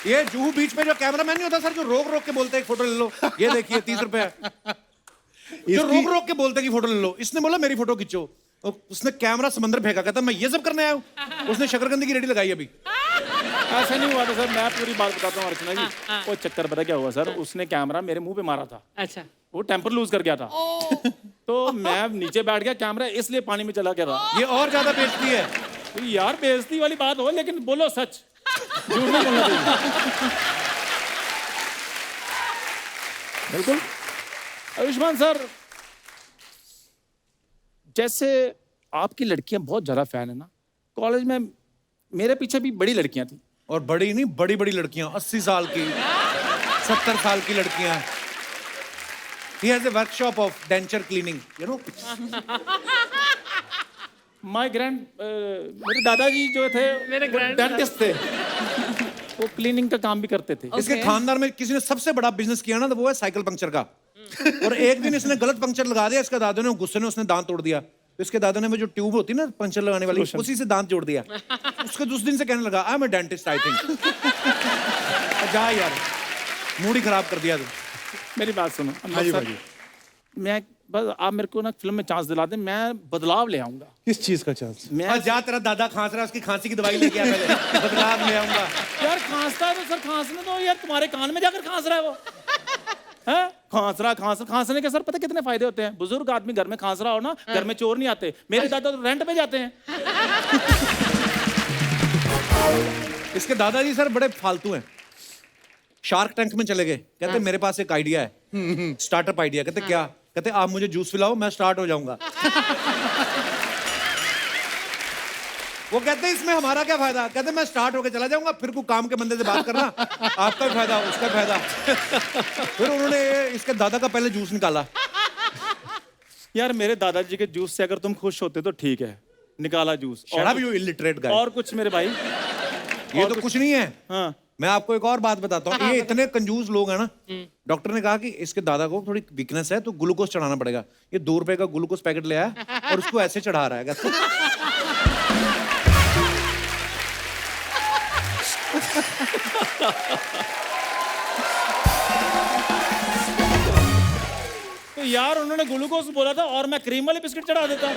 Speaker 1: ये जूहू बीच पे जो कैमरामैन नहीं होता सर, जो रोक रोक के बोलते हैं एक फोटो ले लो, ये देखिए 30 रुपए। जो रोक रोक के बोलते हैं कि फोटो ले लो, इसने बोला मेरी फोटो खींचो, तो उसने कैमरा समंदर फेंका, कहता मैं ये सब करने आया हूँ। उसने शकरकंदी की रेडी लगाई अभी।
Speaker 2: ऐसा नहीं हुआ था सर, मैं पूरी बात बताता हूँ अर्चना जी। वो चक्कर पता क्या हुआ सर, उसने कैमरा मेरे मुंह पे मारा था।
Speaker 4: अच्छा।
Speaker 2: वो टेम्पर लूज कर गया था। तो मैं नीचे बैठ गया, कैमरा इसलिए पानी में चला गया था।
Speaker 1: ये और ज्यादा बेइज्जती है।
Speaker 2: तो यार बेइज्जती वाली बात हो, लेकिन बोलो सच, झूठ नहीं बोलना चाहिए। बिल्कुल। आयुष्मान सर, जैसे आपकी लड़कियां बहुत ज्यादा फैन है ना, कॉलेज में मेरे पीछे भी बड़ी लड़कियां थी।
Speaker 1: और बड़ी नहीं, बड़ी बड़ी लड़कियां, 80 साल की, 70 साल की लड़कियां। He has a workshop of denture cleaning, you know?
Speaker 2: मेरे दादाजी जो थे
Speaker 4: मेरे
Speaker 2: डेंटिस्ट थे, वो क्लीनिंग का काम भी करते थे।
Speaker 1: इसके खानदान में किसी ने सबसे बड़ा बिजनेस किया ना, तो वो है साइकिल पंक्चर का। और एक दिन इसने गलत पंक्चर लगा दिया, इसके दादू ने गुस्से में उसने दांत तोड़ दिया। तो इसके दादू ने वो जो ट्यूब होती है ना पंक्चर लगाने वाली, उसी से दांत जोड़ दिया। उसके दूसरे दिन से कहने लगा आई am a dentist I think. जा यार, मूड ही खराब कर दिया तू।
Speaker 2: मेरी बात सुनो
Speaker 7: हाँ जी भाई।
Speaker 2: मैं बस आप मेरे को ना फिल्म में चांस दिला दें, मैं बदलाव ले आऊंगा।
Speaker 7: किस चीज का चांस?
Speaker 2: मैं
Speaker 1: जा, तेरा दादा खांस रहा है, उसकी खांसी की दवाई लेके आ पहले, बदलाव ले आऊंगा।
Speaker 2: यार खांसता है तो सर खांसने दो यार, तुम्हारे कान में जाकर खांस रहा है वो। है खांसने के सर पता कितने फायदे होते हैं? बुजुर्ग आदमी घर में खांस रहा हो ना, घर में चोर नहीं आते। मेरे दादा तो रेंट पे जाते हैं।
Speaker 1: इसके दादाजी सर बड़े फालतू हैं। शार्क टैंक में चले गए, कहते मेरे पास एक आइडिया है, स्टार्टअप आइडिया। कहते क्या? कहते आप मुझे जूस पिलाओ, मैं स्टार्ट हो जाऊंगा। वो कहते इसमें हमारा क्या फायदा? कहते मैं स्टार्ट होके चला जाऊंगा, फिर कोई काम के बंदे से बात करना, आपका भी फायदा उसका फायदा। फिर उन्होंने इसके दादा का पहले जूस निकाला।
Speaker 2: यार मेरे दादाजी के जूस से अगर तुम खुश होते तो ठीक है, निकाला जूस।
Speaker 1: Shut up you illiterate guy.
Speaker 2: और कुछ मेरे भाई,
Speaker 1: ये तो कुछ नहीं है।
Speaker 2: हाँ
Speaker 1: मैं आपको एक और बात बताता हूँ, ये इतने कंजूस लोग हैं ना, डॉक्टर ने कहा कि इसके दादा को थोड़ी वीकनेस है तो ग्लूकोज चढ़ाना पड़ेगा। ये 2 रुपए का ग्लूकोज पैकेट ले आया और उसको ऐसे चढ़ा रहा है।
Speaker 2: तो यार उन्होंने ग्लूकोज बोला था और मैं क्रीम वाले बिस्किट चढ़ा देता।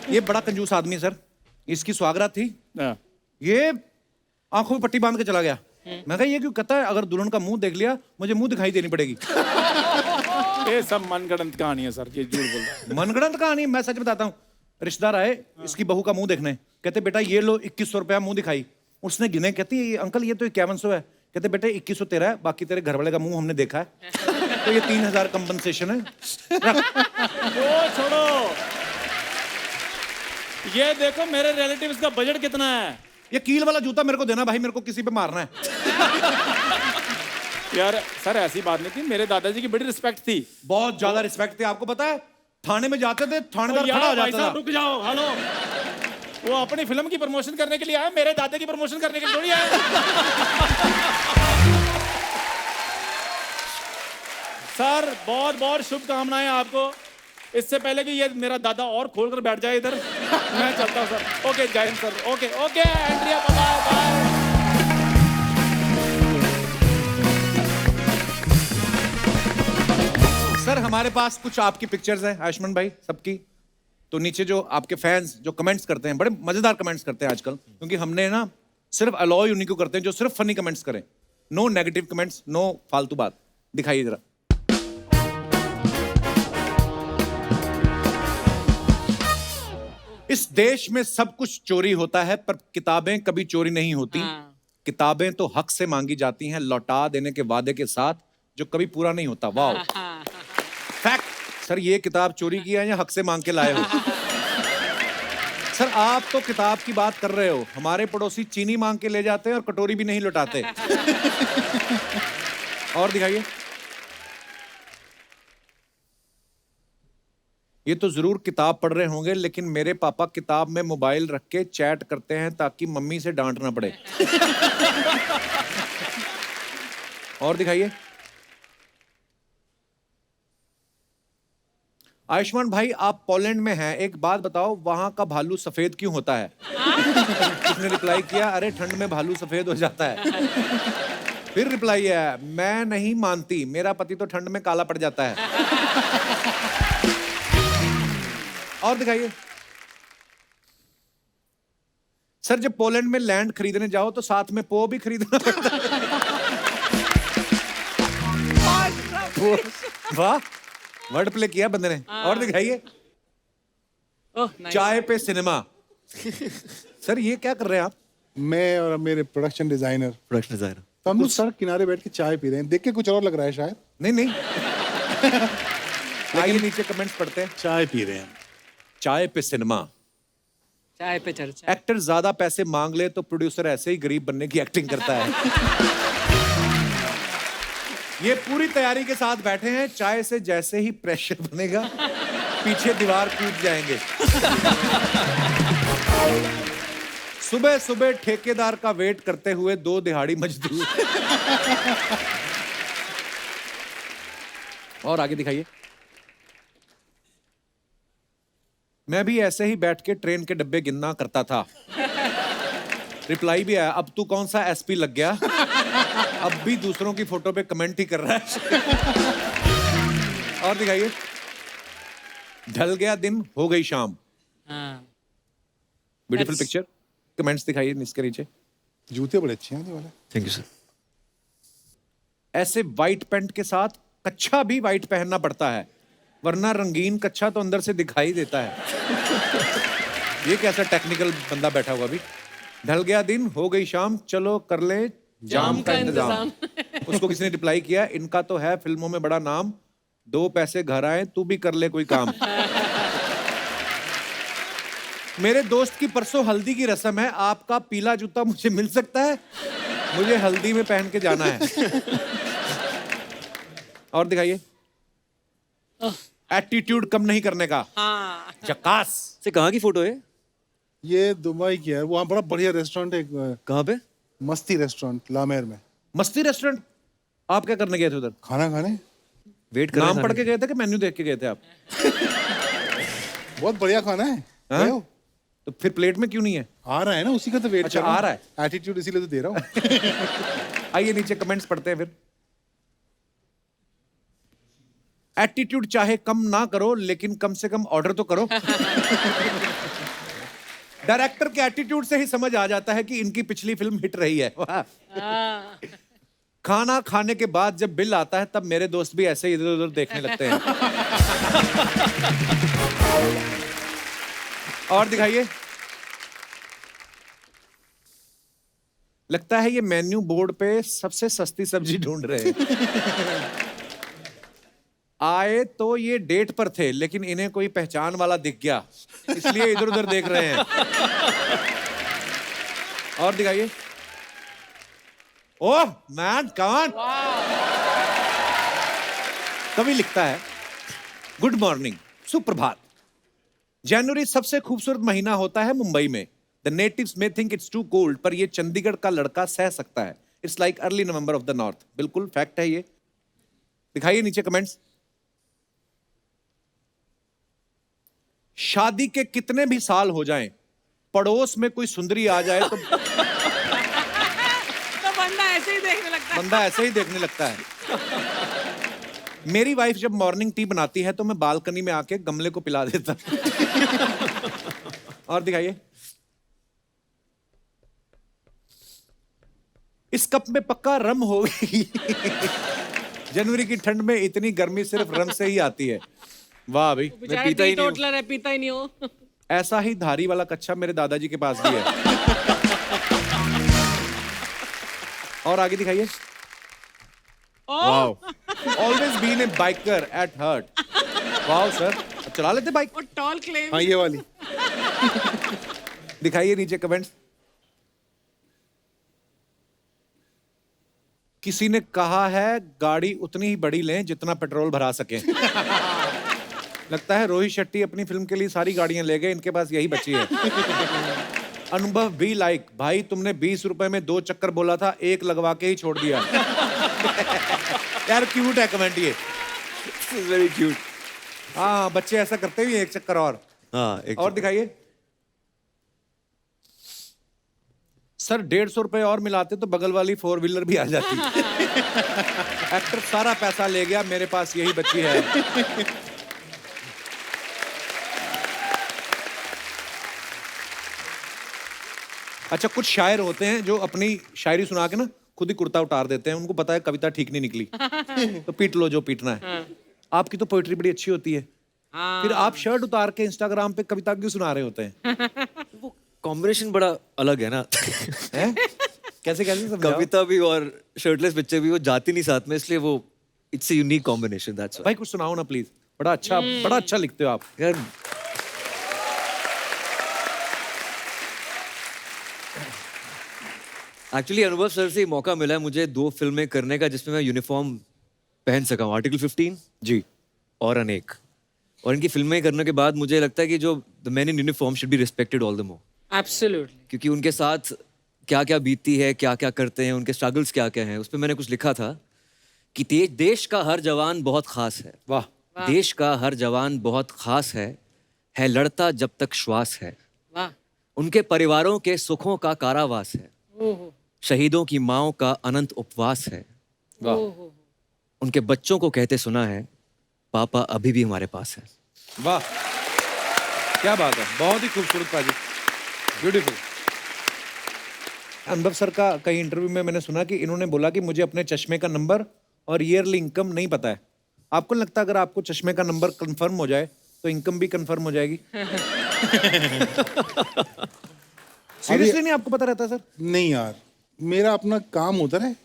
Speaker 1: ये बड़ा कंजूस आदमी है सर। इसकी स्वागरात थी,
Speaker 2: हाँ।
Speaker 1: ये आंखों में पट्टी बांध के चला गया। मैं कहा ये क्यों? कहता है अगर दुल्हन का मुंह देख लिया मुझे मुंह दिखाई देनी पड़ेगी।
Speaker 2: ये सब मनगढ़ंत कहानी है सर, ये झूठ बोल रहा है।
Speaker 1: मनगढ़ंत कहानी? मैं सच बताता हूँ। रिश्तेदार आए इसकी बहू का मुंह देखने, कहते बेटा ये लो 2100 रुपया मुंह दिखाई। उसने गिने, कहती अंकल ये तो 5100 है। कहते बेटे 2100 तेरा है, बाकी तेरे घर वाले का मुंह हमने देखा है, तो ये 3000 कंपनसेशन है।
Speaker 2: वो छोड़ो, ये देखो मेरे रिलेटिव्स का बजट कितना है।
Speaker 1: ये कील वाला जूता मेरे को देना भाई, मेरे को किसी पे मारना है।
Speaker 2: यार सर ऐसी बात नहीं थी, मेरे दादाजी की बड़ी रिस्पेक्ट थी।
Speaker 1: बहुत ज्यादा रिस्पेक्ट थी। आपको पता है थाने में जाते थे, थानेदार खड़ा हो
Speaker 2: भाई
Speaker 1: जाता था।
Speaker 2: साहब रुक जाओ, हेलो। वो अपनी फिल्म की प्रमोशन करने के लिए आया, मेरे दादा की प्रमोशन करने के लिए थोड़ी आया। सर बहुत बहुत शुभकामनाएं आपको। इससे पहले कि ये मेरा दादा और खोल कर बैठ जाए इधर, मैं चलता हूँ sir. Okay Jai Hind sir. Okay okay Andrea, bye bye.
Speaker 1: Sir हमारे पास कुछ आपकी पिक्चर्स हैं आयुष्मान भाई सबकी। तो नीचे जो आपके फैंस जो कमेंट्स करते हैं, बड़े मजेदार कमेंट्स करते हैं आजकल, क्योंकि हमने ना सिर्फ अलाउ उन्हीं को करते हैं जो सिर्फ फनी कमेंट्स करें, नो नेगेटिव कमेंट्स, नो फालतू बात। दिखाइए जरा। इस देश में सब कुछ चोरी होता है पर किताबें कभी चोरी नहीं होती। किताबें तो हक से मांगी जाती हैं, लौटा देने के वादे के साथ, जो कभी पूरा नहीं होता। वाह फैक्ट। सर ये किताब चोरी की है या हक से मांग के लाए हो? सर आप तो किताब की बात कर रहे हो, हमारे पड़ोसी चीनी मांग के ले जाते हैं और कटोरी भी नहीं लौटाते। और दिखाइए। ये तो जरूर किताब पढ़ रहे होंगे, लेकिन मेरे पापा किताब में मोबाइल रख के चैट करते हैं ताकि मम्मी से डांट ना पड़े। और दिखाइए। आयुष्मान भाई आप पोलैंड में हैं, एक बात बताओ वहां का भालू सफेद क्यों होता है? उसने रिप्लाई किया, अरे ठंड में भालू सफेद हो जाता है। फिर रिप्लाई है, मैं नहीं मानती, मेरा पति तो ठंड में काला पड़ जाता है। और दिखाइए। सर जब पोलैंड में लैंड खरीदने जाओ तो साथ में पो भी खरीदना पड़ता है। वाह वर्ड प्ले किया बंदे ने। और दिखाइए। चाय पे सिनेमा। सर ये क्या कर रहे हैं आप?
Speaker 7: मैं और मेरे प्रोडक्शन डिजाइनर तो हम लोग सड़क किनारे बैठ के चाय पी रहे हैं। देख के कुछ और लग रहा है शायद।
Speaker 1: नहीं आइए नीचे कमेंट्स पढ़ते हैं।
Speaker 7: चाय पी रहे हैं।
Speaker 1: चाय पे सिनेमा।
Speaker 4: चाय पे चर्चा।
Speaker 1: एक्टर ज्यादा पैसे मांग ले तो प्रोड्यूसर ऐसे ही गरीब बनने की एक्टिंग करता है। ये पूरी तैयारी के साथ बैठे हैं, चाय से जैसे ही प्रेशर बनेगा पीछे दीवार कूद जाएंगे। सुबह सुबह ठेकेदार का वेट करते हुए 2 दिहाड़ी मजदूर। और आगे दिखाइए। मैं भी ऐसे ही बैठ के ट्रेन के डब्बे गिनना करता था। रिप्लाई भी आया, अब तू कौन सा एसपी लग गया, अब भी दूसरों की फोटो पे कमेंट ही कर रहा है। और दिखाइए। ढल गया दिन हो गई शाम। Beautiful picture. कमेंट्स दिखाइए इसके नीचे।
Speaker 7: जूते बड़े अच्छे हैं ये वाले।
Speaker 5: Thank you sir.
Speaker 1: ऐसे वाइट पैंट के साथ कच्छा भी वाइट पहनना पड़ता है, वरना रंगीन कच्छा तो अंदर से दिखाई देता है। ये कैसा टेक्निकल बंदा बैठा हुआ अभी। ढल गया दिन हो गई शाम, चलो कर ले जाम का इंतजाम। उसको किसी ने रिप्लाई किया, इनका तो है फिल्मों में बड़ा नाम, 2 पैसे घर आए तू भी कर ले कोई काम। मेरे दोस्त की परसों हल्दी की रस्म है, आपका पीला जूता मुझे मिल सकता है? मुझे हल्दी में पहन के जाना है। और दिखाइए। एटीट्यूड कम नहीं करने का। झकास।
Speaker 5: से कहाँ की फोटो है?
Speaker 7: ये दुबई की है। वहाँ बड़ा बढ़िया रेस्टोरेंट है।
Speaker 5: कहाँ पे?
Speaker 7: मस्ती रेस्टोरेंट लामेर में।
Speaker 1: मस्ती रेस्टोरेंट। आप क्या करने गए थे उधर?
Speaker 7: खाना खाने।
Speaker 5: वेट कर
Speaker 1: नाम पढ़ के गए थे कि मेन्यू देख के गए थे आप?
Speaker 7: बहुत बढ़िया खाना है।
Speaker 1: हाँ?
Speaker 7: गए हो?
Speaker 1: तो फिर प्लेट में क्यों नहीं है?
Speaker 7: आ रहा है ना, उसी का तो वेट
Speaker 1: अच्छा,
Speaker 7: कर रहा हूं।
Speaker 1: आ रहा है।
Speaker 7: एटीट्यूड इसीलिए तो दे रहा हूँ।
Speaker 1: आइए नीचे कमेंट्स पढ़ते हैं फिर। एटीट्यूड चाहे कम ना करो, लेकिन कम से कम ऑर्डर तो करो। डायरेक्टर के एटीट्यूड से ही समझ आ जाता है कि इनकी पिछली फिल्म हिट रही है। वाह। खाना खाने के बाद जब बिल आता है तब मेरे दोस्त भी ऐसे इधर उधर देखने लगते हैं। और दिखाइए। लगता है ये मेन्यू बोर्ड पे सबसे सस्ती सब्जी ढूंढ रहे हैं। आए तो ये डेट पर थे, लेकिन इन्हें कोई पहचान वाला दिख गया, इसलिए इधर उधर देख रहे हैं। और दिखाइए। ओह मैन कमान। कवि लिखता है, गुड मॉर्निंग, सुप्रभात। जनवरी सबसे खूबसूरत महीना होता है मुंबई में। द नेटिव्स में थिंक इट्स टू कोल्ड, पर ये चंडीगढ़ का लड़का सह सकता है। It's like early November of the north. बिल्कुल फैक्ट है ये। दिखाइए नीचे कमेंट्स। शादी के कितने भी साल हो जाएं, पड़ोस में कोई सुंदरी आ जाए तो
Speaker 4: बंदा ऐसे ही देखने लगता है।
Speaker 1: बंदा ऐसे ही देखने लगता है। मेरी वाइफ जब मॉर्निंग टी बनाती है तो मैं बालकनी में आके गमले को पिला देता। और दिखाइए। इस कप में पक्का रम होगी। जनवरी की ठंड में इतनी गर्मी सिर्फ रम से ही आती है। वाह भाई,
Speaker 4: बेचारा
Speaker 5: पीता ही नहीं हूं।
Speaker 4: टोटलर है, पीता ही नहीं हो।
Speaker 1: ऐसा ही धारी वाला कच्चा मेरे दादाजी के पास भी है। और आगे दिखाइए। Wow, always been a biker at heart. Wow sir, अब चला लेते बाइक।
Speaker 4: वो टॉल क्लेम।
Speaker 7: हाँ, ये वाली।
Speaker 1: दिखाइए नीचे कमेंट्स। किसी ने कहा है गाड़ी उतनी ही बड़ी लें जितना पेट्रोल भरा सके। लगता है रोहित शेट्टी अपनी फिल्म के लिए सारी गाड़ियां ले गए, इनके पास यही बची है। अनुभव भी लाइक, भाई तुमने 20 रुपए में 2 चक्कर बोला था, एक लगवा के ही छोड़ दिया। यार क्यूट है कमेंट ये।
Speaker 5: Very cute.
Speaker 1: हाँ, बच्चे ऐसा करते भी हैं, एक चक्कर और।
Speaker 5: हाँ, एक
Speaker 1: और दिखाइए। सर 150 रुपए और मिलाते तो बगल वाली 4 व्हीलर भी आ जाती। एक्टर सारा पैसा ले गया, मेरे पास यही बची है। अच्छा, कुछ शायर होते हैं जो अपनी शायरी सुना के ना खुद ही कुर्ता उतार देते हैं, उनको पता है कविता ठीक नहीं निकली। तो पीट लो जो पीटना है। आपकी तो पोइट्री बड़ी अच्छी होती है, फिर आप शर्ट उतार के इंस्टाग्राम पे कविता क्यों सुना रहे होते हैं?
Speaker 5: वो कॉम्बिनेशन बड़ा अलग है ना।
Speaker 1: हैं? कैसे कैसे समझाओ?
Speaker 5: कविता भी और शर्टलेस पिक्चर भी वो जाती नहीं साथ में, इसलिए वो it's a unique combination, that's
Speaker 1: भाई कुछ सुनाओ ना प्लीज। बड़ा अच्छा लिखते हो आप
Speaker 5: यार। एक्चुअली अनुभव सर से ही मौका मिला है मुझे 2 फिल्में करने का जिसमें मैं यूनिफॉर्म पहन सका हूँ, आर्टिकल 15
Speaker 1: जी
Speaker 5: और अनेक। और इनकी फिल्में करने के बाद मुझे लगता है कि जो the man in uniform should be respected all the more.
Speaker 4: Absolutely.
Speaker 5: क्योंकि उनके साथ क्या क्या बीतती है, क्या क्या करते हैं, उनके स्ट्रगल्स क्या क्या हैं, उस पर मैंने कुछ लिखा था कि देश का हर जवान बहुत खास है।
Speaker 1: वाह।
Speaker 5: देश का हर जवान बहुत खास है लड़ता जब तक श्वास है।
Speaker 4: वाह।
Speaker 5: उनके परिवारों के सुखों का कारावास है।
Speaker 4: ओहो।
Speaker 5: शहीदों की माओं का अनंत उपवास है।
Speaker 1: वाह।
Speaker 4: ओहो।
Speaker 5: उनके बच्चों को कहते सुना है, पापा अभी भी हमारे पास है।
Speaker 1: वाह, क्या बात है, बहुत ही खूबसूरत पाजी, ब्यूटीफुल। अनुभव सर का कई इंटरव्यू में मैंने सुना कि इन्होंने बोला कि मुझे अपने चश्मे का नंबर और ईयरली इनकम नहीं पता है। आपको लगता है अगर आपको चश्मे का नंबर कंफर्म हो जाए तो इनकम भी कंफर्म हो जाएगी? सीरियसली नहीं आपको पता रहता सर?
Speaker 7: नहीं यार, मेरा अपना काम होता है,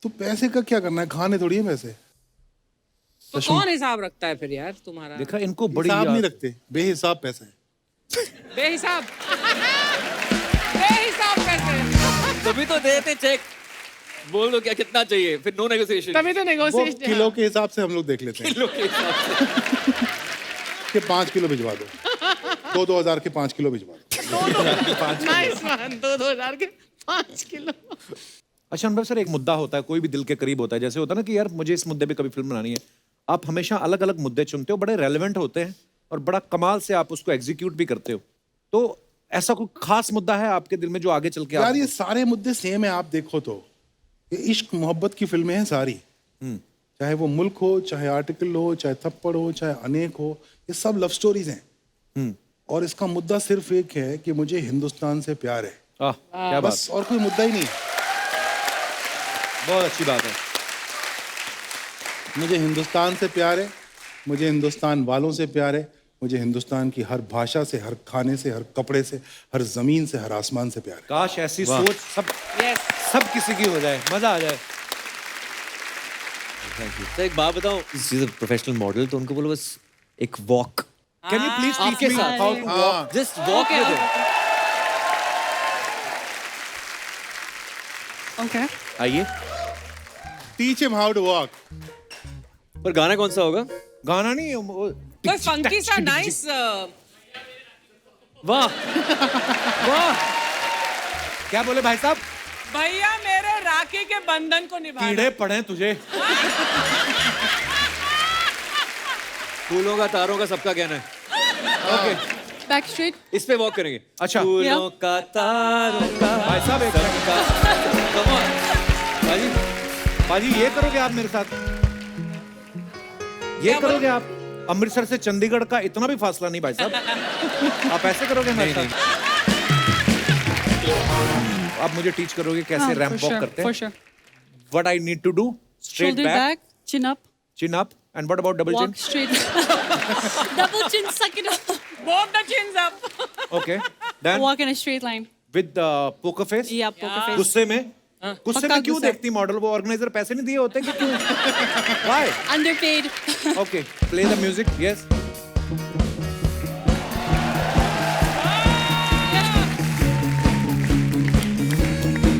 Speaker 7: तो पैसे का क्या करना है, खाने थोड़ी है पैसे।
Speaker 4: तो कौन हिसाब रखता है फिर यार तुम्हारा?
Speaker 1: देखा, इनको बड़ी
Speaker 7: हिसाब नहीं
Speaker 1: याद-
Speaker 7: रखते, बेहिसाब पैसा है।
Speaker 4: बेहिसाब। बेहिसाब कैसे?
Speaker 5: तभी तो देते चेक, बोल दो क्या कितना चाहिए, फिर नो नेगोशिएशन।
Speaker 4: तभी तो
Speaker 7: वो
Speaker 4: नेगोशिएशन।
Speaker 7: किलो के हिसाब से हम लोग देख लेते हैं कि 5 किलो भिजवा दो, 2,000 के 5 किलो भिजवा दो।
Speaker 4: Nice one. 2,000 के 5 किलो।
Speaker 1: अच्छा अनुभव सर, एक मुद्दा होता है, कोई भी दिल के करीब होता है, जैसे होता है ना कि यार मुझे इस मुद्दे पे कभी फिल्म बनानी है। आप हमेशा अलग अलग मुद्दे चुनते हो, बड़े रेलेवेंट होते हैं और बड़ा कमाल से आप उसको एग्जीक्यूट भी करते हो। तो ऐसा कोई खास मुद्दा है आपके दिल में जो आगे चल के
Speaker 7: यार ये सारे मुद्दे सेम है, आप देखो तो ये इश्क मोहब्बत की फिल्में हैं सारी। चाहे वो मुल्क हो, चाहे आर्टिकल हो, चाहे थप्पड़ हो, चाहे अनेक हो, ये सब लव स्टोरीज हैं। और इसका मुद्दा सिर्फ एक है कि मुझे हिंदुस्तान से प्यार है,
Speaker 1: क्या बात,
Speaker 7: बस, और कोई मुद्दा ही नहीं है।
Speaker 1: बहुत अच्छी बात है।
Speaker 7: मुझे हिंदुस्तान से प्यार है, मुझे हिंदुस्तान वालों से प्यार है, मुझे हिंदुस्तान की हर भाषा से, हर खाने से, हर कपड़े से, हर जमीन से, हर आसमान से प्यार है।
Speaker 1: काश ऐसी सोच सब किसी की हो जाए, मजा आ जाए।
Speaker 5: Thank you. तो एक बात बताऊं, she is a professional model, तो उनको बोलो बस एक वॉक
Speaker 1: कैन यू प्लीज
Speaker 5: आपके साथ,
Speaker 7: हाँ,
Speaker 5: just walk with him.
Speaker 6: Okay.
Speaker 1: आइए।
Speaker 7: Teach him how to walk.
Speaker 5: पर गाना कौन सा होगा?
Speaker 1: गाना नहीं,
Speaker 4: कोई फंकी सा नाइस।
Speaker 5: वाह वाह,
Speaker 1: क्या बोले भाई साहब?
Speaker 4: भैया मेरे राखी के बंधन को निभाना।
Speaker 1: कीड़े पड़े तुझे।
Speaker 5: फूलों का तारों का सबका कहना है।
Speaker 1: Okay,
Speaker 6: Backstreet.
Speaker 5: इस पे वॉक करेंगे।
Speaker 1: अच्छा।
Speaker 5: फूलों का तारों का
Speaker 1: भाई साहब एक
Speaker 5: Come on.
Speaker 1: बाजी, बाजी ये करोगे आप मेरे साथ? ये करोगे आप? अमृतसर से चंडीगढ़ का इतना भी फासला नहीं भाई साहब। आप ऐसे करोगे हमारे साथ? आप मुझे टीच करोगे कैसे रैंप वॉक करते हैं?
Speaker 6: For sure.
Speaker 1: What I need to do? Straight
Speaker 6: Shoulder back, chin up,
Speaker 1: chin up, and what about double
Speaker 6: walk
Speaker 1: chin?
Speaker 6: straight. Double chin, suck it up.
Speaker 4: Both the chins up.
Speaker 1: Okay, then
Speaker 6: Walk in a straight line.
Speaker 1: with poker face.
Speaker 6: Yeah, poker face.
Speaker 1: गुस्से में गुस्से
Speaker 6: पक्का
Speaker 1: में क्यों
Speaker 6: गुस्सा।
Speaker 1: देखती मॉडल? वो ऑर्गेनाइजर पैसे नहीं दिए होते कि क्यों? Why?
Speaker 6: Underpaid.
Speaker 1: Okay, play the music. Yes.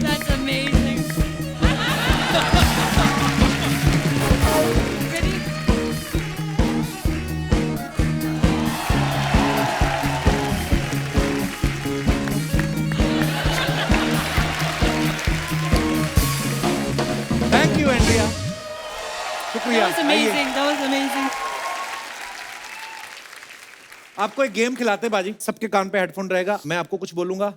Speaker 6: That's amazing. Ready?
Speaker 1: Thank you, Andrea. शुक्रिया।
Speaker 6: That was
Speaker 1: आइए।
Speaker 6: amazing. That was amazing.
Speaker 1: आपको एक गेम खिलाते हैं बाजी। सबके कान पे हेडफोन रहेगा, मैं आपको कुछ बोलूंगा,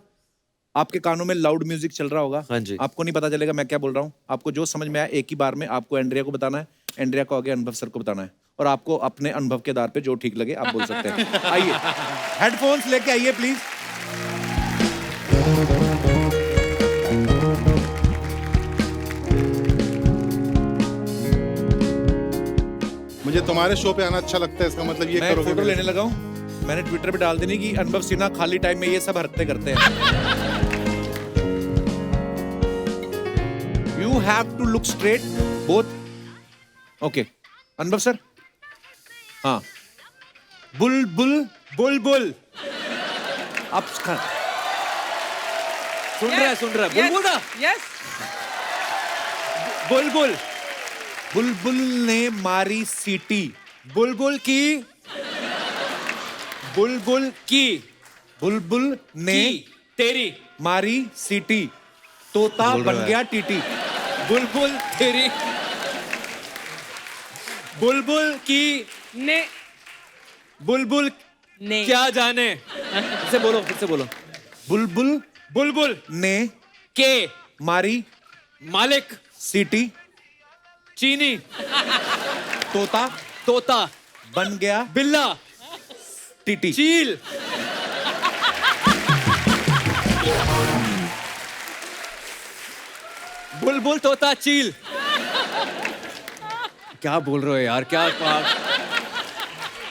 Speaker 1: आपके कानों में लाउड म्यूजिक चल रहा होगा।
Speaker 5: हाँ जी।
Speaker 1: आपको नहीं पता चलेगा मैं क्या बोल रहा हूँ। आपको जो समझ में आया एक ही बार में आपको एंड्रिया को बताना है, एंड्रिया को आगे अनुभव सर को बताना है, और आपको अपने अनुभव के आधार पे जो ठीक लगे आप बोल सकते हैं। आइए, हेडफोन्स लेके आइए प्लीज।
Speaker 7: मुझे तुम्हारे शो पे आना अच्छा लगता है, इसका मतलब ये
Speaker 1: मैं एक
Speaker 7: करोगे
Speaker 1: फोटो
Speaker 7: मेरे
Speaker 1: लेने लगा हूँ, मैंने ट्विटर पे डाल देनी कि अनुभव सिन्हा खाली टाइम में ये सब हरकतें करते हैं। You have to look straight both. Okay, Anubhav sir. हाँ, बुल बुल बुल बुल। आप
Speaker 5: सुन रहा है बुलबुल ना?
Speaker 4: Yes.
Speaker 1: बुलबुल। बुलबुल ने मारी सीटी।
Speaker 5: बुलबुल की
Speaker 1: बुलबुल
Speaker 5: की
Speaker 1: बुलबुल ने
Speaker 5: की तेरी
Speaker 1: मारी सीटी, तोता
Speaker 5: बोल रहा
Speaker 1: बन
Speaker 5: है।
Speaker 1: गया टीटी।
Speaker 5: बुलबुल तेरी बुलबुल की
Speaker 4: ने
Speaker 5: बुलबुल
Speaker 4: ने
Speaker 5: क्या जाने। फिर से बोलो
Speaker 1: बुलबुल
Speaker 5: बुलबुल
Speaker 1: ने
Speaker 5: के
Speaker 1: मारी
Speaker 5: मालिक
Speaker 1: सीटी,
Speaker 5: चीनी
Speaker 1: तोता
Speaker 5: तोता
Speaker 1: बन गया
Speaker 5: बिल्ला
Speaker 1: टीटी।
Speaker 5: चील बुलबुल तोता चील। क्या बोल रहे हो यार? क्या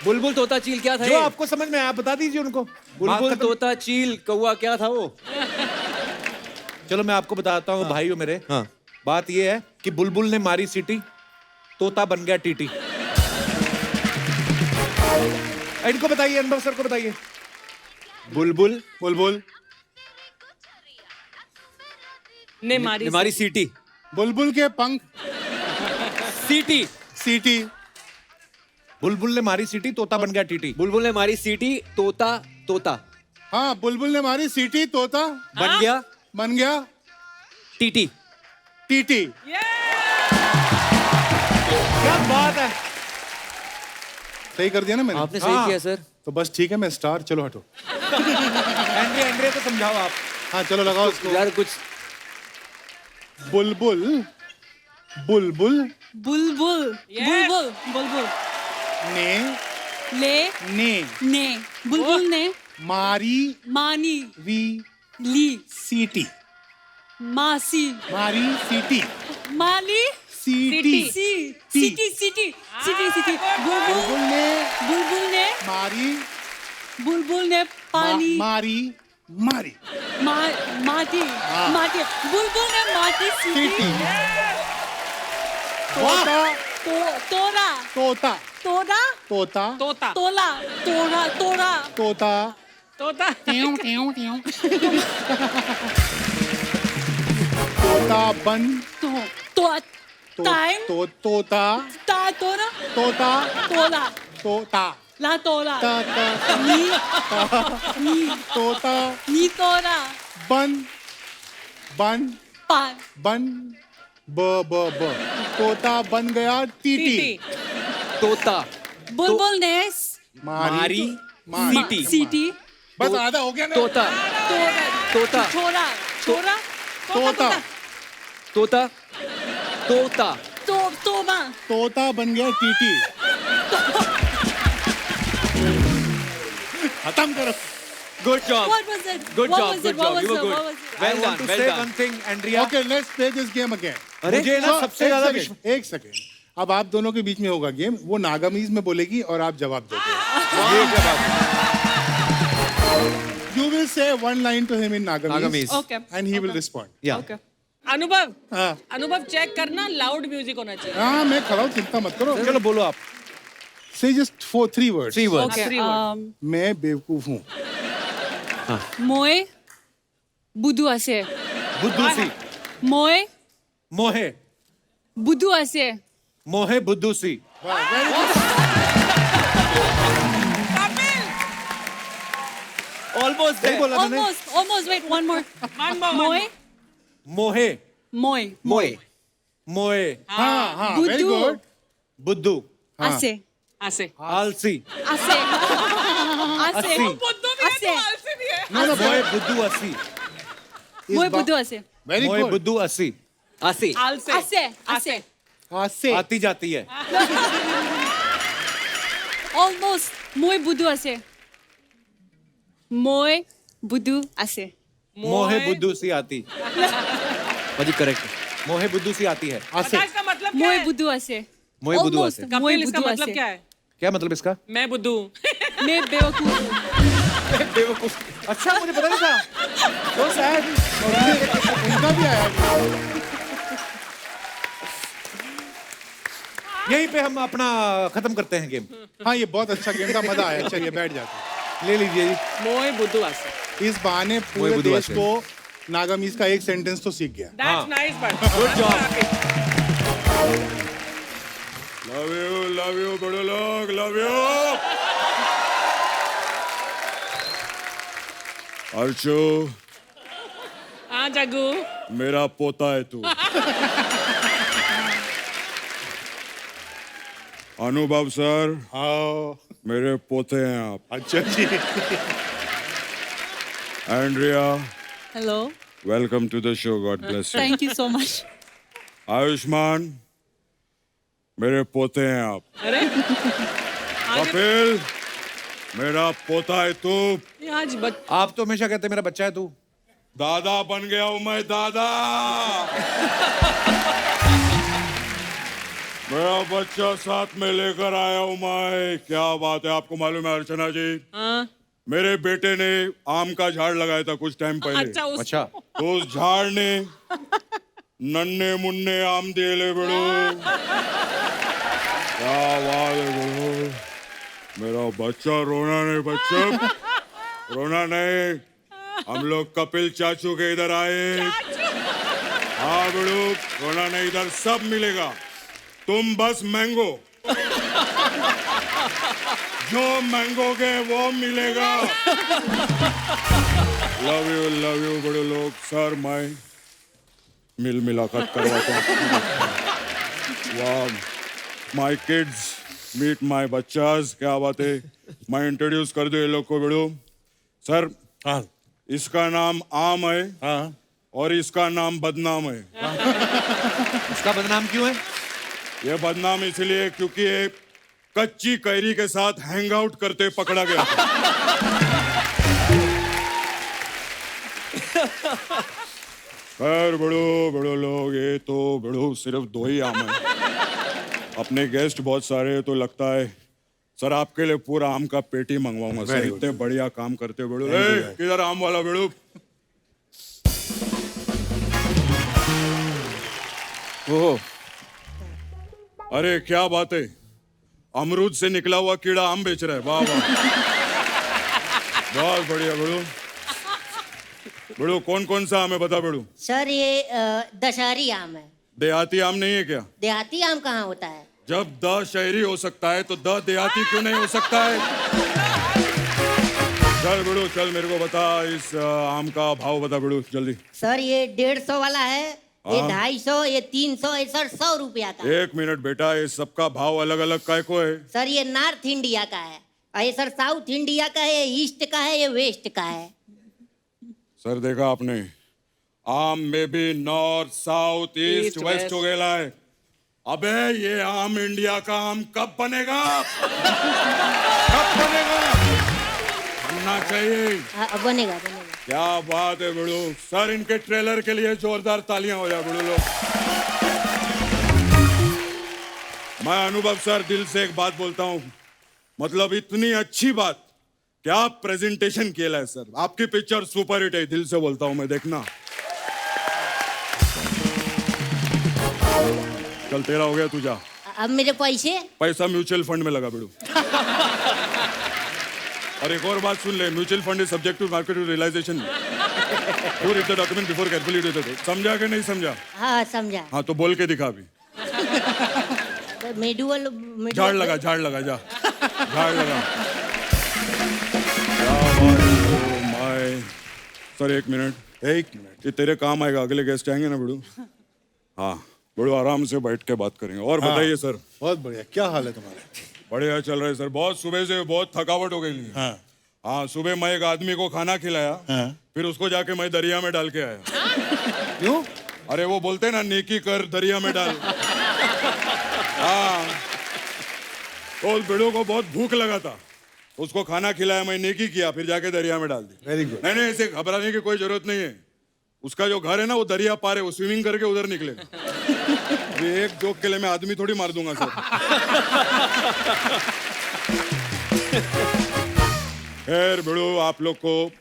Speaker 5: बुलबुल तोता चील क्या था
Speaker 1: जो
Speaker 5: ये?
Speaker 1: आपको समझ में आया बता दीजिए उनको।
Speaker 5: बुलबुल
Speaker 1: खत्म।
Speaker 5: तोता चील कौवा क्या था वो?
Speaker 1: चलो मैं आपको बताता हूँ भाई हो मेरे।
Speaker 5: हाँ।
Speaker 1: बात ये है कि बुलबुल ने मारी सीटी, तोता बन गया टीटी। इनको बताइए, अनुभव सर को बताइए।
Speaker 5: बुलबुल
Speaker 7: बुलबुल
Speaker 4: ने मारी
Speaker 5: हमारी सीटी
Speaker 7: बुलबुल के पंख
Speaker 5: सीटी
Speaker 7: सीटी।
Speaker 1: बुलबुल ने मारी सीटी, तोता बन गया टीटी।
Speaker 5: बुलबुल ने मारी सीटी तोता तोता
Speaker 7: हाँ, बुलबुल ने मारी सीटी, तोता
Speaker 5: बन गया
Speaker 7: बन गया
Speaker 5: टीटी।
Speaker 7: टीटी।
Speaker 1: क्या बात है।
Speaker 7: सही कर दिया ना मैंने?
Speaker 5: आपने सही
Speaker 1: हाँ।
Speaker 5: किया सर।
Speaker 7: तो बस ठीक है, मैं स्टार। चलो हटो।
Speaker 1: एंड्रिया एंड्रिया को समझाओ आप।
Speaker 7: हाँ चलो लगाओ इसको।
Speaker 5: यार कुछ
Speaker 7: बुलबुल बुलबुल
Speaker 6: Bulbul.
Speaker 4: Yes.
Speaker 6: Bulbul. Bulbul.
Speaker 7: ने
Speaker 6: Le.
Speaker 7: ने
Speaker 6: Ne. Bulbul ne.
Speaker 7: मारी
Speaker 6: Mani.
Speaker 7: वी
Speaker 6: Li.
Speaker 7: सीटी।
Speaker 6: Masi.
Speaker 7: मारी सीटी
Speaker 6: Mali.
Speaker 7: सीटी।
Speaker 6: Si. City. City. City. City. Bulbul.
Speaker 7: बुलबुल ने
Speaker 6: Bulbul ne.
Speaker 7: मारी
Speaker 6: Bulbul ne. Pani.
Speaker 7: मारी मारी
Speaker 6: Mati. Mati. Bulbul ne. Mati.
Speaker 7: सीटी।
Speaker 6: City.
Speaker 7: तोता
Speaker 6: Tora.
Speaker 7: तोता
Speaker 6: Tora.
Speaker 7: तोता
Speaker 4: तोता
Speaker 6: Tola. Tora. Tora.
Speaker 7: तोता
Speaker 4: तोता
Speaker 7: तोता बन
Speaker 6: To. Time.
Speaker 7: तोता
Speaker 6: Ta. Tora.
Speaker 7: तोता
Speaker 6: Tola.
Speaker 7: तोता
Speaker 6: La Tora.
Speaker 7: ता ता
Speaker 6: Ni.
Speaker 7: तोता
Speaker 6: Ni Tora.
Speaker 7: बन बन
Speaker 6: Pan.
Speaker 7: बन ब ब ब तोता बन गया टीटी।
Speaker 4: टीटी
Speaker 5: तोता
Speaker 6: Bulbul ne.
Speaker 5: मारी
Speaker 7: मारी
Speaker 5: सीटी
Speaker 6: City.
Speaker 7: बस आधा हो गया ना।
Speaker 5: तोता
Speaker 6: Tora.
Speaker 5: तोता
Speaker 6: Chora. Chora.
Speaker 7: तोता
Speaker 5: तोता तोता
Speaker 6: Toma.
Speaker 7: तोता बन गया टीटी। खत्म करो।
Speaker 5: Good job
Speaker 6: What was it?
Speaker 5: Good
Speaker 6: What
Speaker 5: job,
Speaker 6: was
Speaker 5: good
Speaker 6: it? What
Speaker 5: job.
Speaker 6: was
Speaker 5: You were
Speaker 6: it?
Speaker 5: good.
Speaker 6: What was it?
Speaker 1: I
Speaker 5: Well
Speaker 1: want
Speaker 5: done,
Speaker 1: to
Speaker 5: well
Speaker 1: say
Speaker 5: done.
Speaker 1: one thing, Andrea.
Speaker 7: Okay let's play this game again.
Speaker 1: मुझे ना सबसे ज्यादा विश्वास
Speaker 7: एक सेकंड, अब आप दोनों के बीच में होगा गेम। वो नागामीज में बोलेगी और आप जवाब दोगे।
Speaker 1: ये क्या बात है?
Speaker 7: You will say one line to him in Nagamese,
Speaker 5: Nagamese.
Speaker 6: Okay.
Speaker 7: and he will respond.
Speaker 5: या
Speaker 6: Okay.
Speaker 4: अनुभव
Speaker 7: हाँ
Speaker 4: अनुभव चेक करना लाउड म्यूजिक होना चाहिए
Speaker 7: हाँ मैं खड़ा हूँ, चिंता मत करो।
Speaker 1: चलो बोलो आप।
Speaker 7: Say just 3 words.
Speaker 5: 3 words
Speaker 6: Okay.
Speaker 4: three words.
Speaker 7: मैं बेवकूफ हूँ।
Speaker 6: Moi budu ase.
Speaker 1: बुद्धू सी,
Speaker 6: Moi
Speaker 1: मोहे,
Speaker 6: budu ase.
Speaker 1: मोहे बुद्धू सी।
Speaker 5: ऑलमोस्ट
Speaker 1: सही बोला मैंने।
Speaker 6: Almost. Wait, one more. Moi
Speaker 1: मोहे,
Speaker 6: moi
Speaker 5: मोए
Speaker 1: मोए,
Speaker 7: हाँ हाँ very
Speaker 6: budu
Speaker 7: good.
Speaker 1: बुद्धू,
Speaker 6: ase.
Speaker 4: ऐसे
Speaker 1: आलसी,
Speaker 6: Ase. Ase.
Speaker 1: अस्सी।
Speaker 4: बुद्धू भी है
Speaker 6: ऐसे।
Speaker 4: तो आलसी भी है
Speaker 7: No, no,
Speaker 1: मोहे बुद्धू अस्सी,
Speaker 6: Moi budu ase.
Speaker 7: very
Speaker 1: मोहे
Speaker 7: good.
Speaker 1: बुद्धू अस्सी।
Speaker 5: आसी
Speaker 4: आलसे
Speaker 6: Ase. Ase.
Speaker 7: हाँ से
Speaker 1: आती जाती है।
Speaker 6: Almost. Moi budu ase. Moi budu ase.
Speaker 1: मोहे बुद्धू सी आती,
Speaker 5: भाजी करेक्ट
Speaker 1: मोहे बुद्धू सी आती है।
Speaker 4: पता है इसका मतलब क्या
Speaker 6: Moi
Speaker 4: है
Speaker 6: budu ase.
Speaker 5: मोए बुद्धू
Speaker 6: Almost.
Speaker 5: ase।
Speaker 6: Moi
Speaker 4: कपिल इसका
Speaker 6: budu
Speaker 4: मतलब
Speaker 6: ase.
Speaker 4: क्या है
Speaker 1: क्या मतलब इसका?
Speaker 4: मैं बुद्धू हूँ
Speaker 6: मैं बेवकूफ हूँ।
Speaker 1: अच्छा मुझे पता नहीं था।
Speaker 7: so sad. इनका भी आया।
Speaker 1: यहीं पे हम अपना खत्म करते हैं गेम।
Speaker 7: हाँ ये बहुत अच्छा गेम था, मजा आया। चलिए बैठ जाते
Speaker 1: ले लीजिए जी।
Speaker 4: मोए बुद्धू ऐसे
Speaker 7: हैं। इस बहाने पूरे
Speaker 5: बुद्धू
Speaker 7: देश
Speaker 5: ऐसे।
Speaker 7: को नागामीज का एक सेंटेंस तो सीख गया।
Speaker 4: That's nice but
Speaker 5: good job
Speaker 3: love you बड़े लोग, लव यू। अर्शु,
Speaker 4: हाँ जग्गू
Speaker 3: मेरा पोता है तू। अनुभव सर,
Speaker 7: हाँ
Speaker 3: मेरे पोते हैं आप।
Speaker 7: अच्छा जी।
Speaker 3: Andrea,
Speaker 6: Hello.
Speaker 3: Welcome to the show, God bless you.
Speaker 6: Thank you so much.
Speaker 3: Ayushman, मेरे पोते हैं आप।
Speaker 4: अरे
Speaker 3: कपिल, मेरा पोता है तू।
Speaker 4: ये आज
Speaker 1: आप तो हमेशा कहते मेरा बच्चा है तू।
Speaker 3: दादा बन गया हूं मैं, दादा। मेरा बच्चा साथ में लेकर आया हूं मैं। क्या बात है, आपको मालूम है अर्चना जी,
Speaker 4: हाँ
Speaker 3: मेरे बेटे ने आम का झाड़ लगाया था कुछ टाइम पहले।
Speaker 4: अच्छा उस
Speaker 1: अच्छा
Speaker 3: तो उस झाड़ ने नन्हे मुन्ने आम दिए ले बड़ो। क्या बात है बड़ो, मेरा बच्चा रोना नहीं, बच्चा रोना नहीं। हम लोग कपिल चाचू के इधर आए। हाँ बड़ो, रोना नहीं, इधर सब मिलेगा, तुम बस मैंगो। जो मैंगोगे वो मिलेगा। लव यू बड़े लोग। सर मैं मिल मुलाकात करवाता हूँ। वाह माय किड्स, मीट माय बच्चास। क्या बात है, मैं इंट्रोड्यूस कर दूं ये लोग को बड़ो। सर
Speaker 7: हाँ
Speaker 3: इसका नाम आम है
Speaker 7: हाँ
Speaker 3: और इसका नाम बदनाम है।
Speaker 1: इसका बदनाम क्यों है?
Speaker 3: ये बदनाम इसलिए क्योंकि ये कच्ची कैरी के साथ हैंग आउट करते पकड़ा गया था। खैर बड़ो लोग, ये तो बड़ो सिर्फ 2 ही आम है। अपने गेस्ट बहुत सारे हैं, तो लगता है सर आपके लिए पूरा आम का पेटी मंगवाऊंगा सर, इतने बढ़िया काम करते बड़ो। किधर आम वाला बड़ो?
Speaker 5: ओह
Speaker 3: अरे क्या बात है, अमरूद से निकला हुआ कीड़ा आम बेच रहा है। वाह वाह, बहुत बढ़िया बड़ो। बड़ो कौन कौन सा आम है बता बड़ो?
Speaker 8: सर ये दशहरी आम है।
Speaker 3: देहाती आम नहीं है क्या?
Speaker 8: देहाती आम कहाँ होता है?
Speaker 3: जब द शहरी हो सकता है तो द देहाती क्यों नहीं हो सकता है? चल बड़ो चल, मेरे को बता इस आम का भाव बता बड़ो जल्दी।
Speaker 8: सर ये 150 वाला है, ये 250, ये 300, ये सर 100 रुपया का।
Speaker 3: 1 मिनट बेटा, ये सबका भाव अलग अलग काय को है?
Speaker 8: सर ये नॉर्थ इंडिया का है, और ये सर साउथ इंडिया का है, ये ईस्ट का है, ये वेस्ट का है।
Speaker 3: सर देखा आपने, आम में भी north south east
Speaker 4: East,
Speaker 3: west
Speaker 4: west.
Speaker 3: हो गया है। अबे ये आम इंडिया का आम कब बनेगा? कब बनेगा? बनना चाहिए।
Speaker 8: बनेगा बनेगा।
Speaker 3: क्या बात है बिड़ू। सर इनके ट्रेलर के लिए जोरदार तालियां हो जाए बिड़ू लोग। मैं अनुभव सर दिल से एक बात बोलता हूं, मतलब इतनी अच्छी बात, क्या प्रेजेंटेशन किया है सर। आपकी पिक्चर सुपर हिट है, दिल से बोलता हूं मैं, देखना। चल तेरा हो गया, तू जा।
Speaker 8: अब मेरे पैसे?
Speaker 3: पैसा म्यूचुअल फंड में लगा बिड़ू। और एक और बात सुन ले, mutual fund is subject to market realization. You read the document before calculate it. समझा कि नहीं समझा?
Speaker 8: हाँ समझा।
Speaker 3: हाँ तो बोल के दिखा अभी।
Speaker 8: मेडुअल
Speaker 3: झाड़ लगा जा, झाड़ लगा। माय सर एक मिनट। ये तेरे काम आएगा, अगले गेस्ट आएंगे ना बिड़ू। हाँ बिड़ू, आराम से बैठ के बात करेंगे। और बताइए सर।
Speaker 7: बहुत बढ़िया, क्या हाल है तुम्हारा?
Speaker 3: बढ़िया चल रहा है सर। बहुत सुबह से बहुत थकावट हो गई। हाँ सुबह मैं एक आदमी को खाना खिलाया, फिर उसको जाके मैं दरिया में डाल के आया।
Speaker 7: क्यों?
Speaker 3: अरे वो बोलते ना, नेकी कर दरिया में डाल। हाँ तो उस बिड़ू को बहुत भूख लगा था, उसको खाना खिलाया, मैं नेकी किया, फिर जाके दरिया में डाल दी।
Speaker 7: Very good.
Speaker 3: नहीं ऐसे घबराने की कोई जरूरत नहीं है। उसका जो घर है ना वो दरिया पार है, वो स्विमिंग करके उधर निकलेगा। अभी एक जोक के लिए मैं आदमी थोड़ी मार दूंगा सर। खैर बिड़ू, आप लोग को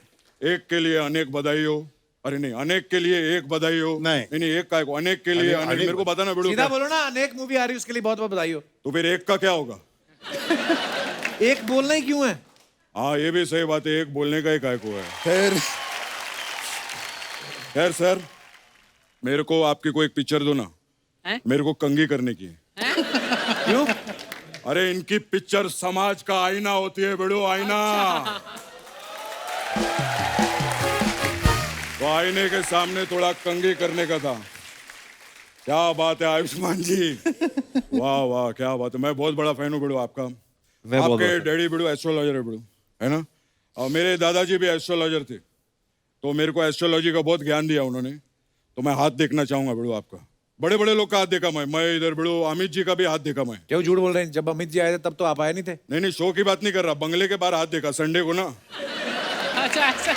Speaker 3: एक के लिए अनेक बधाई हो। अरे नहीं, अनेक के लिए एक बधाई हो। नहीं एक का अनेक के लिए अनेक। मेरे को बताना बिड़ू।
Speaker 1: सीधा बोलो ना, अनेक मूवी आ रही है उसके लिए बहुत बहुत बधाई हो।
Speaker 3: तो फिर एक का क्या होगा?
Speaker 1: एक बोलना ही क्यों है?
Speaker 3: हाँ ये भी सही बात है, एक बोलने का ही काय को है। खैर सर, मेरे को आपकी कोई एक पिक्चर दो ना। मेरे को कंघी करने की है।
Speaker 1: क्यों?
Speaker 3: अरे इनकी पिक्चर समाज का आईना होती है बिड़ू, आईना। तो आईने के सामने थोड़ा कंघी करने का था। क्या बात है आयुष्मान जी, वाह वाह क्या बात है। मैं बहुत बड़ा फैन हूँ बिड़ू आपका। आपके डैडी बिड़ू एस्ट्रोलॉजर है बिड़ू, है ना। और मेरे दादाजी भी एस्ट्रोलॉजर थे, तो मेरे को एस्ट्रोलॉजी का बहुत ज्ञान दिया उन्होंने। तो मैं हाथ देखना चाहूंगा बिड़ू आपका। बड़े बड़े लोग का हाथ देखा मैं इधर बिड़ू, अमित जी का भी हाथ देखा मैं।
Speaker 1: क्यों झूठ बोल रहे हैं? जब अमित जी आए थे तब तो आप आए नहीं थे।
Speaker 3: नहीं शो की बात नहीं कर रहा, बंगले के बाहर हाथ देखा संडे को ना।
Speaker 4: अच्छा अच्छा।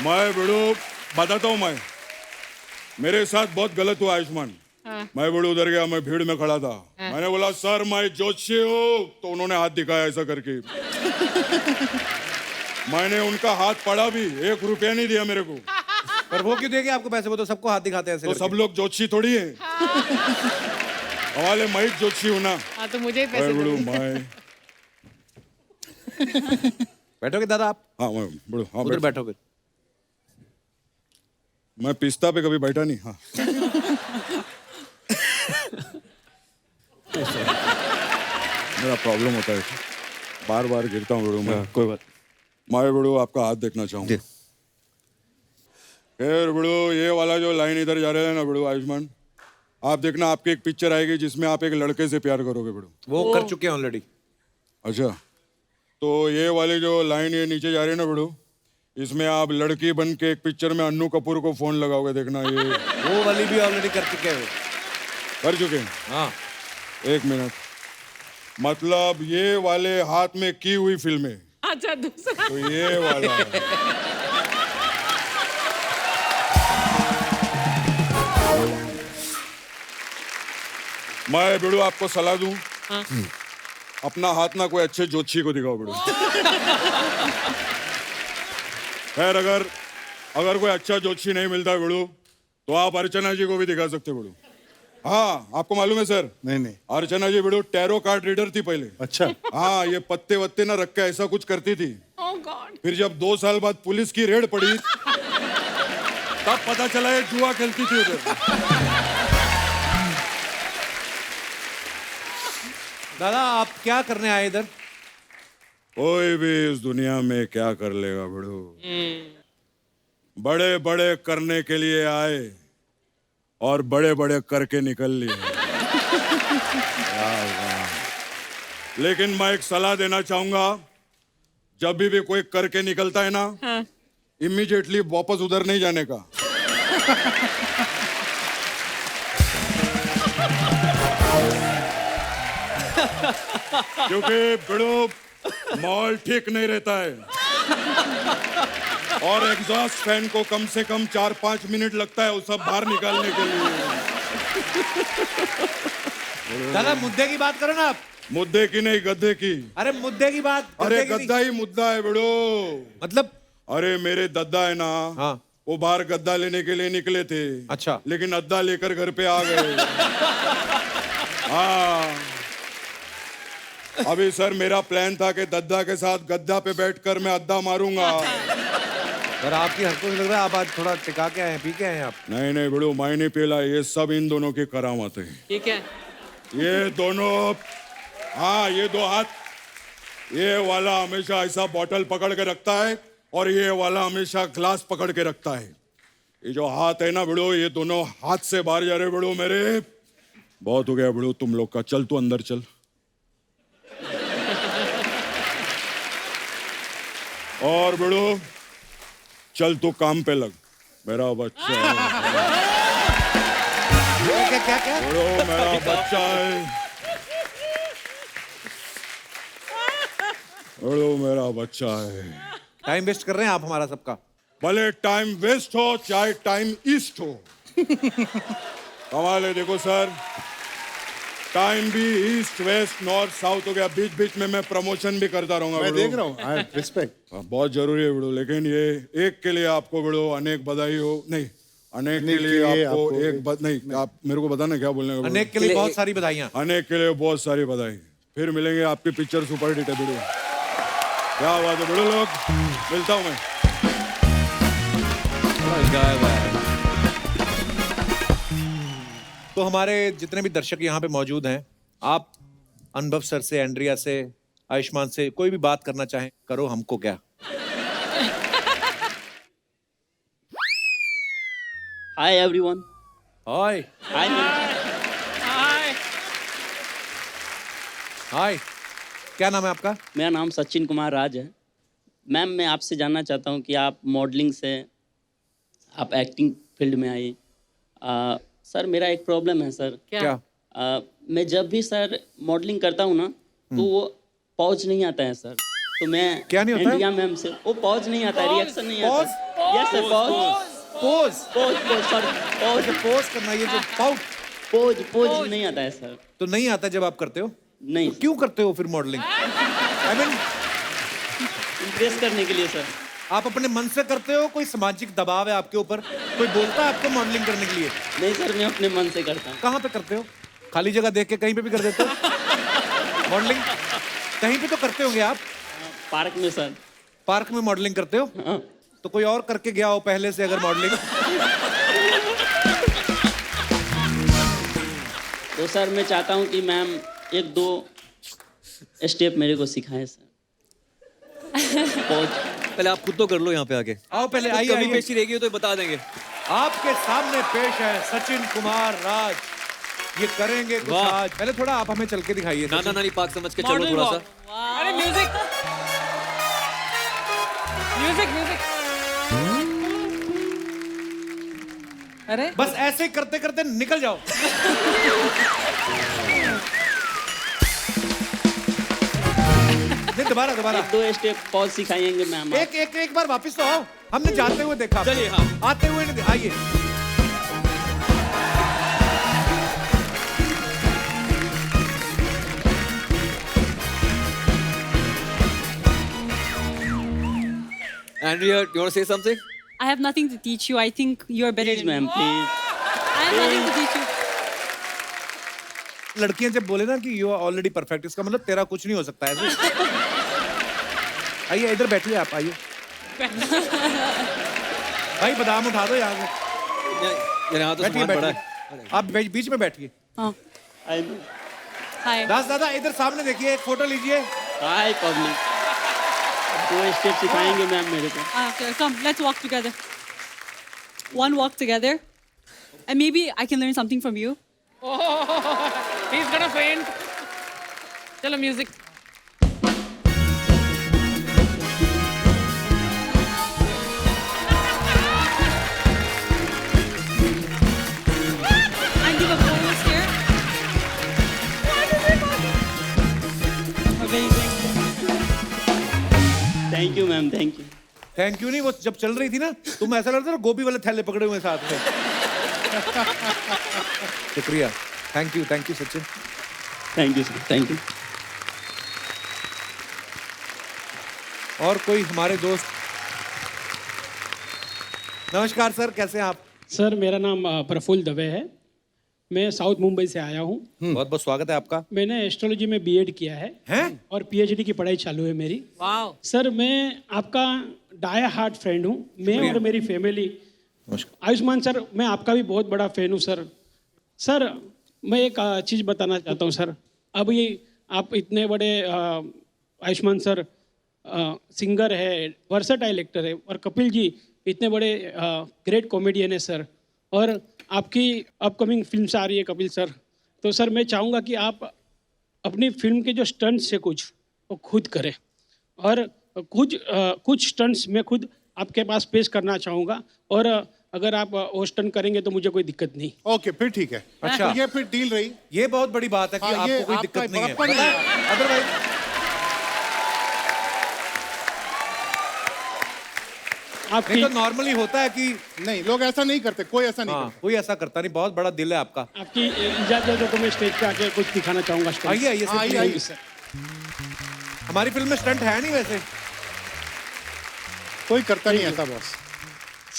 Speaker 3: मैं बिड़ू बताता हूँ, मैं मेरे साथ बहुत गलत हुआ आयुष्मान। मैं बिड़ू उधर गया, मैं भीड़ में खड़ा था। मैंने बोला सर मैं ज्योतिषी हूँ, तो उन्होंने हाथ दिखाया ऐसा करके। मैंने उनका हाथ पढ़ा भी, 1 रुपया नहीं दिया मेरे को।
Speaker 1: पर वो क्यों देंगे आपको पैसे? वो तो सबको हाथ दिखाते हैं ऐसे
Speaker 3: तो
Speaker 1: करके।
Speaker 3: सब लोग ज्योतिषी थोड़ी है। हमारे मैं ज्योतिषी हूँ ना।
Speaker 4: हाँ तो मुझे ही पैसे दो।
Speaker 3: बिड़ू मैं
Speaker 1: बैठोगे दादा आप?
Speaker 3: हाँ मैं बिड़ू, हाँ
Speaker 1: उधर बैठो फिर।
Speaker 3: मैं पिस्ता पे कभी बैठा नहीं। हाँ मेरा प्रॉब्लम होता है, बार बार गिरता हूँ बिड़ू मैं।
Speaker 5: कोई बात।
Speaker 3: मैं बिड़ू आपका हाथ देखना चाहूँगा। खैर बिड़ू, ये वाला जो लाइन इधर जा रहा है ना बिड़ू आयुष्मान, आप देखना आपकी एक पिक्चर आएगी जिसमें आप एक लड़के से प्यार करोगे बिड़ू।
Speaker 1: वो कर चुके हैं ऑलरेडी।
Speaker 3: अच्छा, तो ये वाली जो लाइन ये नीचे जा रही है ना बिड़ू, इसमें आप लड़की बन के एक पिक्चर में अन्नू कपूर को फोन लगाओगे, देखना ये।
Speaker 1: वो वाली भी ऑलरेडी कर चुके हैं।
Speaker 3: कर चुके हैं?
Speaker 1: हाँ।
Speaker 3: एक मिनट, मतलब ये वाले हाथ में की हुई फिल्में।
Speaker 4: अच्छा दूसरा।
Speaker 3: तो ये वाला है। मैं बिड़ू आपको सलाह दूं, अपना हाथ ना कोई अच्छे ज्योतिषी को दिखाओ बिड़ू। खैर अगर कोई अच्छा ज्योतिषी नहीं मिलता बिड़ू, तो आप अर्चना जी को भी दिखा सकते बिड़ू। हाँ आपको मालूम है सर?
Speaker 7: नहीं
Speaker 3: अर्चना जी बिड़ू टैरो कार्ड रीडर थी पहले।
Speaker 7: अच्छा।
Speaker 3: हाँ ये पत्ते वत्ते ना रख के ऐसा कुछ करती थी।
Speaker 4: Oh God.
Speaker 3: फिर जब 2 साल बाद पुलिस की रेड पड़ी, तब पता चला ये जुआ खेलती थी उधर।
Speaker 1: दादा आप क्या करने आए इधर?
Speaker 3: कोई भी इस दुनिया में क्या कर लेगा बिड़ू, बड़े बड़े करने के लिए आए और बड़े बड़े करके निकल लिए। लेकिन मैं एक सलाह देना चाहूंगा, जब भी कोई करके निकलता है ना, इमीडिएटली वापस उधर नहीं जाने का। क्योंकि बिड़ो माहौल ठीक नहीं रहता है और एग्जॉस्ट फैन को कम से कम 4-5 मिनट लगता है वो सब बाहर निकालने के लिए।
Speaker 1: दादा मुद्दे की बात करो ना आप।
Speaker 3: मुद्दे की नहीं, गद्दे की।
Speaker 1: अरे मुद्दे की बात।
Speaker 3: अरे
Speaker 1: गद्दे की
Speaker 3: गद्दा ही मुद्दा है बिड़ो।
Speaker 1: मतलब
Speaker 3: अरे मेरे दद्दा है ना,
Speaker 1: हाँ।
Speaker 3: वो बाहर गद्दा लेने के लिए निकले थे।
Speaker 1: अच्छा।
Speaker 3: लेकिन अद्दा लेकर घर पे आ गए। हाँ, अभी सर मेरा प्लान था कि दद्दा के साथ गद्दा पे बैठकर मैं अद्दा मारूंगा।
Speaker 1: और आपकी हरकत लग रहा है आप आज थोड़ा टिका के आए, पी के आए आप।
Speaker 3: नहीं नहीं बिड़ो, मैं नहीं पीला, ये सब इन दोनों की करामत है।
Speaker 4: ठीक है।
Speaker 3: ये दोनों, हाँ ये दो हाथ, ये वाला हमेशा ऐसा बॉटल पकड़ के रखता है और ये वाला हमेशा ग्लास पकड़ के रखता है। ये जो हाथ है ना बिड़ो, ये दोनों हाथ से बाहर जा रहे बिड़ो मेरे। बहुत हो गया बिड़ो तुम लोग का, चल तू अंदर चल। और बिड़ो चल तू काम पे लग, मेरा बच्चा है।
Speaker 1: क्या क्या क्या?
Speaker 3: बिड़ो मेरा बच्चा है, बिड़ो मेरा बच्चा है।
Speaker 1: टाइम वेस्ट कर रहे हैं आप हमारा सबका।
Speaker 3: भले टाइम वेस्ट हो चाहे टाइम ईस्ट हो। कमाल है, देखो सर, टाइम भी ईस्ट वेस्ट नॉर्थ साउथ हो गया, बीच बीच में मैं प्रमोशन भी करता रहूंगा।
Speaker 7: मैं
Speaker 3: बिड़ो।
Speaker 7: देख रहा हूँ, आई रिस्पेक्ट।
Speaker 3: बहुत जरूरी है बिड़ो, लेकिन ये एक के लिए आपको बिड़ो अनेक बधाई हो। नहीं, अनेक के लिए आपको एक नहीं, आप मेरे को बताना क्या बोलने का।
Speaker 1: अनेक के लिए बहुत सारी बधाइयाँ।
Speaker 3: अनेक के लिए बहुत सारी बधाई। फिर मिलेंगे, आपकी पिक्चर सुपर हिट है बिड़ो। क्या बात है बिड़ो, लोग मिलता हूँ मैं।
Speaker 1: तो हमारे जितने भी दर्शक यहाँ पे मौजूद हैं, आप अनुभव सर से, एंड्रिया से, आयुष्मान से कोई भी बात करना चाहें, करो, हमको क्या।
Speaker 9: Hi everyone.
Speaker 1: हाय
Speaker 9: हाय
Speaker 4: हाय।
Speaker 1: हाय, क्या नाम है आपका?
Speaker 9: मेरा नाम सचिन कुमार राज है। मैम, मैं आपसे जानना चाहता हूँ कि आप मॉडलिंग से आप एक्टिंग फील्ड में आई। सर मेरा एक प्रॉब्लम है सर।
Speaker 1: क्या?
Speaker 9: मैं जब भी सर मॉडलिंग करता हूँ ना, तो वो पॉज नहीं आता है सर। तो मैं
Speaker 1: क्या नहीं होता है?
Speaker 9: इंडिया मैम से वो पॉज नहीं आता है, रिएक्शन नहीं
Speaker 1: Pause?
Speaker 9: आता। Yes sir, pause
Speaker 1: pose.
Speaker 9: Pause pause sir, pause
Speaker 1: pose करना, ये जो पाउट
Speaker 9: पॉज पॉज नहीं आता है सर।
Speaker 1: तो नहीं आता जब आप करते हो?
Speaker 9: नहीं,
Speaker 1: तो क्यों करते हो फिर मॉडलिंग? आई मीन
Speaker 9: इम्प्रेस करने के लिए सर।
Speaker 1: आप अपने मन से करते हो, कोई सामाजिक दबाव है आपके ऊपर, कोई बोलता है आपको मॉडलिंग करने के लिए?
Speaker 9: नहीं सर, मैं अपने मन से करता हूँ।
Speaker 1: कहाँ पे करते हो? खाली जगह देख के कहीं पे भी कर देते हो मॉडलिंग? कहीं पे तो करते होंगे आप।
Speaker 9: पार्क में सर।
Speaker 1: पार्क में मॉडलिंग करते हो?
Speaker 9: हाँ।
Speaker 1: तो कोई और करके गया हो पहले से अगर मॉडलिंग?
Speaker 9: तो सर मैं चाहता हूँ कि मैम 1-2 स्टेप मेरे को सिखाएं सर।
Speaker 5: पहले आप खुद तो कर लो यहाँ पे आके।
Speaker 1: आओ पहले,
Speaker 5: कुछ
Speaker 1: आइए
Speaker 5: कमी
Speaker 1: आइए।
Speaker 5: पेशी रहेगी तो बता देंगे।
Speaker 1: आपके सामने पेश है सचिन कुमार राज। ये करेंगे कुछ
Speaker 5: वाह।
Speaker 1: आज। पहले थोड़ा आप हमें चल के दिखाइए।
Speaker 5: नाना नानी पाक समझ के चलो
Speaker 4: मॉडल
Speaker 5: थोड़ा
Speaker 4: वॉक।
Speaker 5: सा।
Speaker 4: अरे म्यूजिक म्यूजिक म्यूजिक। अरे
Speaker 1: बस ऐसे ही करते करते निकल जाओ। नहीं, दोबारा दोबारा।
Speaker 9: 1-2 स्टेप पॉज सिखाएंगे मैम।
Speaker 1: एक बार वापस तो आओ, हमने जाते हुए देखा।
Speaker 5: चलिए, हाँ।
Speaker 1: आते हुए नहीं, आइए।
Speaker 5: Andrea, you want to say something?
Speaker 6: I have nothing to teach you. I think you're better
Speaker 9: please
Speaker 6: than
Speaker 9: ma'am
Speaker 6: me.
Speaker 9: Please.
Speaker 6: I have nothing to teach you.
Speaker 1: लड़कियां जब बोले ना कि यू आर ऑलरेडी परफेक्ट, इसका मतलब तेरा कुछ नहीं हो सकता है। आइए इधर बैठिए, आप आइए। भाई बादाम उठा दो यहाँ से।
Speaker 5: यहाँ तो
Speaker 1: बैठिए
Speaker 5: सामान बड़ा है।
Speaker 1: बैठिए, आप बीच में बैठिए।
Speaker 6: Oh,
Speaker 9: हाय
Speaker 6: hi.
Speaker 1: दास दादा इधर सामने देखिए, एक फोटो लीजिए।
Speaker 9: हाय पब्लिक। 2 स्टेप सिखाएंगे मैम मेरे को।
Speaker 6: Okay, come, let's walk together. One walk together. And maybe I can learn something from you.
Speaker 4: he's gonna faint. चलो music.
Speaker 6: And give a bonus here.
Speaker 9: Thank you ma'am, thank you.
Speaker 1: Thank you नहीं, वो जब चल रही थी ना तुम ऐसा लगता था गोभी वाले थैले पकड़े हुए साथ में। शुक्रिया, thank you Sachin.
Speaker 9: Thank you sir, thank you.
Speaker 1: और कोई हमारे दोस्त? नमस्कार सर, कैसे हैं आप?
Speaker 10: सर मेरा नाम प्रफुल्ल दवे है, मैं साउथ मुंबई से आया हूँ।
Speaker 1: बहुत बहुत स्वागत है आपका।
Speaker 10: मैंने एस्ट्रोलॉजी में बीएड किया है
Speaker 1: हैं?
Speaker 10: और पीएचडी की पढ़ाई चालू है मेरी।
Speaker 4: वाह।
Speaker 10: सर मैं आपका डाया हार्ट फ्रेंड हूँ, मैं और मेरी फैमिली। आयुष्मान सर, मैं आपका भी बहुत बड़ा फैन हूँ सर। सर मैं एक चीज़ बताना चाहता हूँ सर। अब ये आप इतने बड़े आयुष्मान सर सिंगर है, वर्सेटाइल एक्टर है, और कपिल जी इतने बड़े ग्रेट कॉमेडियन है सर। और आपकी अपकमिंग फिल्म आ रही है कपिल सर, तो सर मैं चाहूँगा कि आप अपनी फिल्म के जो स्टंट्स है कुछ वो खुद करें, और कुछ स्टंट्स मैं खुद आपके पास पेश करना चाहूँगा, और अगर आप वो स्टंट करेंगे तो मुझे कोई दिक्कत नहीं।
Speaker 7: ओके, फिर ठीक है।
Speaker 1: अच्छा।
Speaker 7: तो ये फिर डील रही।
Speaker 1: ये बहुत बड़ी बात है कि
Speaker 7: हाँ, ये
Speaker 1: आपको कोई
Speaker 7: आपका
Speaker 1: दिक्कत नहीं है।
Speaker 7: बड़प्पन नहीं है।
Speaker 1: अदरवाइज
Speaker 10: आपकी
Speaker 1: तो नॉर्मली होता है कि
Speaker 7: नहीं, लोग ऐसा नहीं करते, कोई ऐसा नहीं
Speaker 1: हाँ,
Speaker 7: करता।
Speaker 1: कोई ऐसा करता नहीं। बहुत बड़ा दिल है आपका।
Speaker 10: आपकी इजाजत है तो मैं स्टेज पे आके कुछ दिखाना चाहूँगा।
Speaker 1: आइए आइए सर,
Speaker 7: आइए,
Speaker 1: प्लीज।
Speaker 7: आइए।
Speaker 10: सर
Speaker 1: हमारी फिल्म में स्टंट है नहीं वैसे।
Speaker 7: कोई करता नहीं ऐसा बॉस।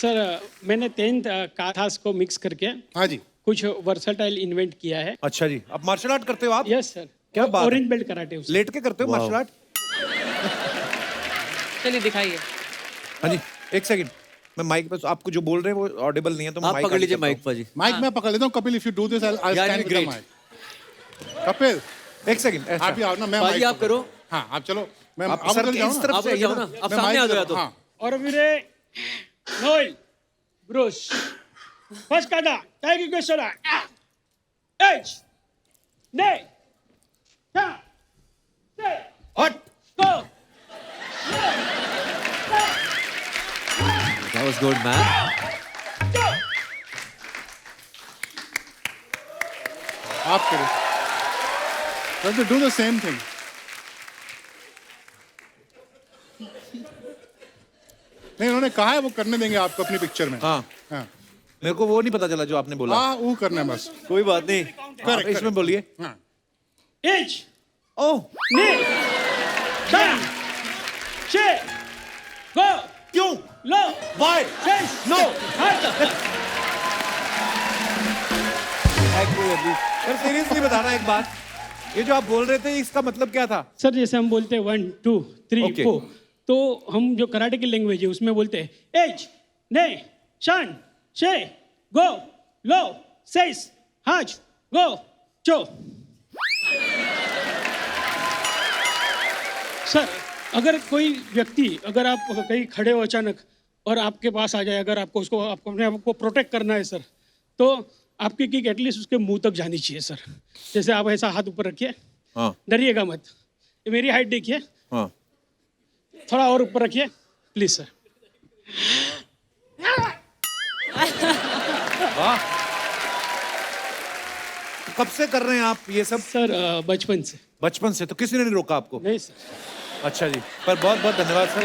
Speaker 10: सर मैंने 10th काथास को मिक्स करके
Speaker 7: हाँ जी।
Speaker 10: कुछ वर्सेटाइल इन्वेंट किया है।
Speaker 1: अच्छा जी, आप मार्शल आर्ट करते हो आप?
Speaker 10: Yes sir.
Speaker 1: क्या बात है।
Speaker 10: ऑरेंज बेल्ट कराटे उससे।
Speaker 1: लेट के करते हो मार्शल आर्ट?
Speaker 4: चलिए दिखाइए।
Speaker 1: हाँ जी, एक सेकंड, मैं माइक पे आपको जो बोल रहे हैं वो ऑडिबल नहीं है तो मैं
Speaker 5: आप
Speaker 1: माइक
Speaker 5: पकड़ लीजिए
Speaker 1: आगे
Speaker 5: माइक
Speaker 1: करता
Speaker 5: पर जी।
Speaker 7: माइक मैं पकड़ लेता हूँ। Kapil, if you do this I
Speaker 5: Yeah,
Speaker 7: stand with the
Speaker 5: great.
Speaker 7: Mic. Kapil,
Speaker 1: हूं। एक सेकंड,
Speaker 7: आप भी आओ ना, मैं
Speaker 5: पाजी
Speaker 7: mic
Speaker 5: आप
Speaker 7: पकड़-
Speaker 5: करो।
Speaker 7: हाँ, आप चलो। मैं
Speaker 1: आप
Speaker 7: आप
Speaker 1: सर
Speaker 7: उधर
Speaker 1: के
Speaker 7: जाओ
Speaker 1: इस
Speaker 7: ना।
Speaker 1: तरफ
Speaker 5: आप
Speaker 1: से
Speaker 5: उधर जाओ
Speaker 1: आइए
Speaker 5: ना,
Speaker 1: ना।
Speaker 5: आप
Speaker 7: मैं
Speaker 5: सामने
Speaker 7: mic
Speaker 5: आ
Speaker 7: उधर-
Speaker 5: जाओ तो।
Speaker 7: हाँ।
Speaker 10: और मेरे नोएल ब्रूस फर्स्ट काटा टाइगर के सोडा एच ने टा से
Speaker 1: हट।
Speaker 10: गो।
Speaker 5: That was good man.
Speaker 7: आप करो। Do the same thing. नहीं, उन्होंने कहा है वो करने देंगे आपको अपनी पिक्चर में।
Speaker 1: हाँ,
Speaker 7: हाँ,
Speaker 1: मेरे को वो नहीं पता चला जो आपने बोला।
Speaker 7: हाँ, वो करना है बस।
Speaker 5: कोई बात नहीं।
Speaker 1: आप इसमें बोलिए।
Speaker 7: हाँ।
Speaker 10: एच
Speaker 1: ओह,
Speaker 10: ने टा से गो
Speaker 1: क्यों?
Speaker 10: लो
Speaker 1: Why?
Speaker 10: सेस
Speaker 1: No.
Speaker 10: हट।
Speaker 1: सर सीरियसली बताना एक बात, ये जो आप बोल रहे थे इसका मतलब क्या था?
Speaker 10: सर जैसे हम बोलते हैं 1 2 3
Speaker 1: Okay.
Speaker 10: 4, तो हम जो कराटे की लैंग्वेज है उसमें बोलते हैं एच ने शान शे गो लो सेस हाज गो चो। सर अगर कोई व्यक्ति, अगर आप कहीं खड़े हो अचानक और आपके पास आ जाए, अगर आपको उसको आपको अपने आप को प्रोटेक्ट करना है सर, तो आपकी किक एटलीस्ट उसके मुंह तक जानी चाहिए सर। जैसे आप ऐसा हाथ ऊपर रखिए,
Speaker 1: हाँ
Speaker 10: डरिएगा मत। ये मेरी हाइट देखिए,
Speaker 1: हाँ,
Speaker 10: थोड़ा और ऊपर रखिए प्लीज सर।
Speaker 1: वाह। कब से कर रहे हैं आप ये सब?
Speaker 10: सर बचपन से।
Speaker 1: बचपन से? तो किसी ने नहीं रोका आपको?
Speaker 10: नहीं सर।
Speaker 1: अच्छा जी, पर बहुत बहुत धन्यवाद सर।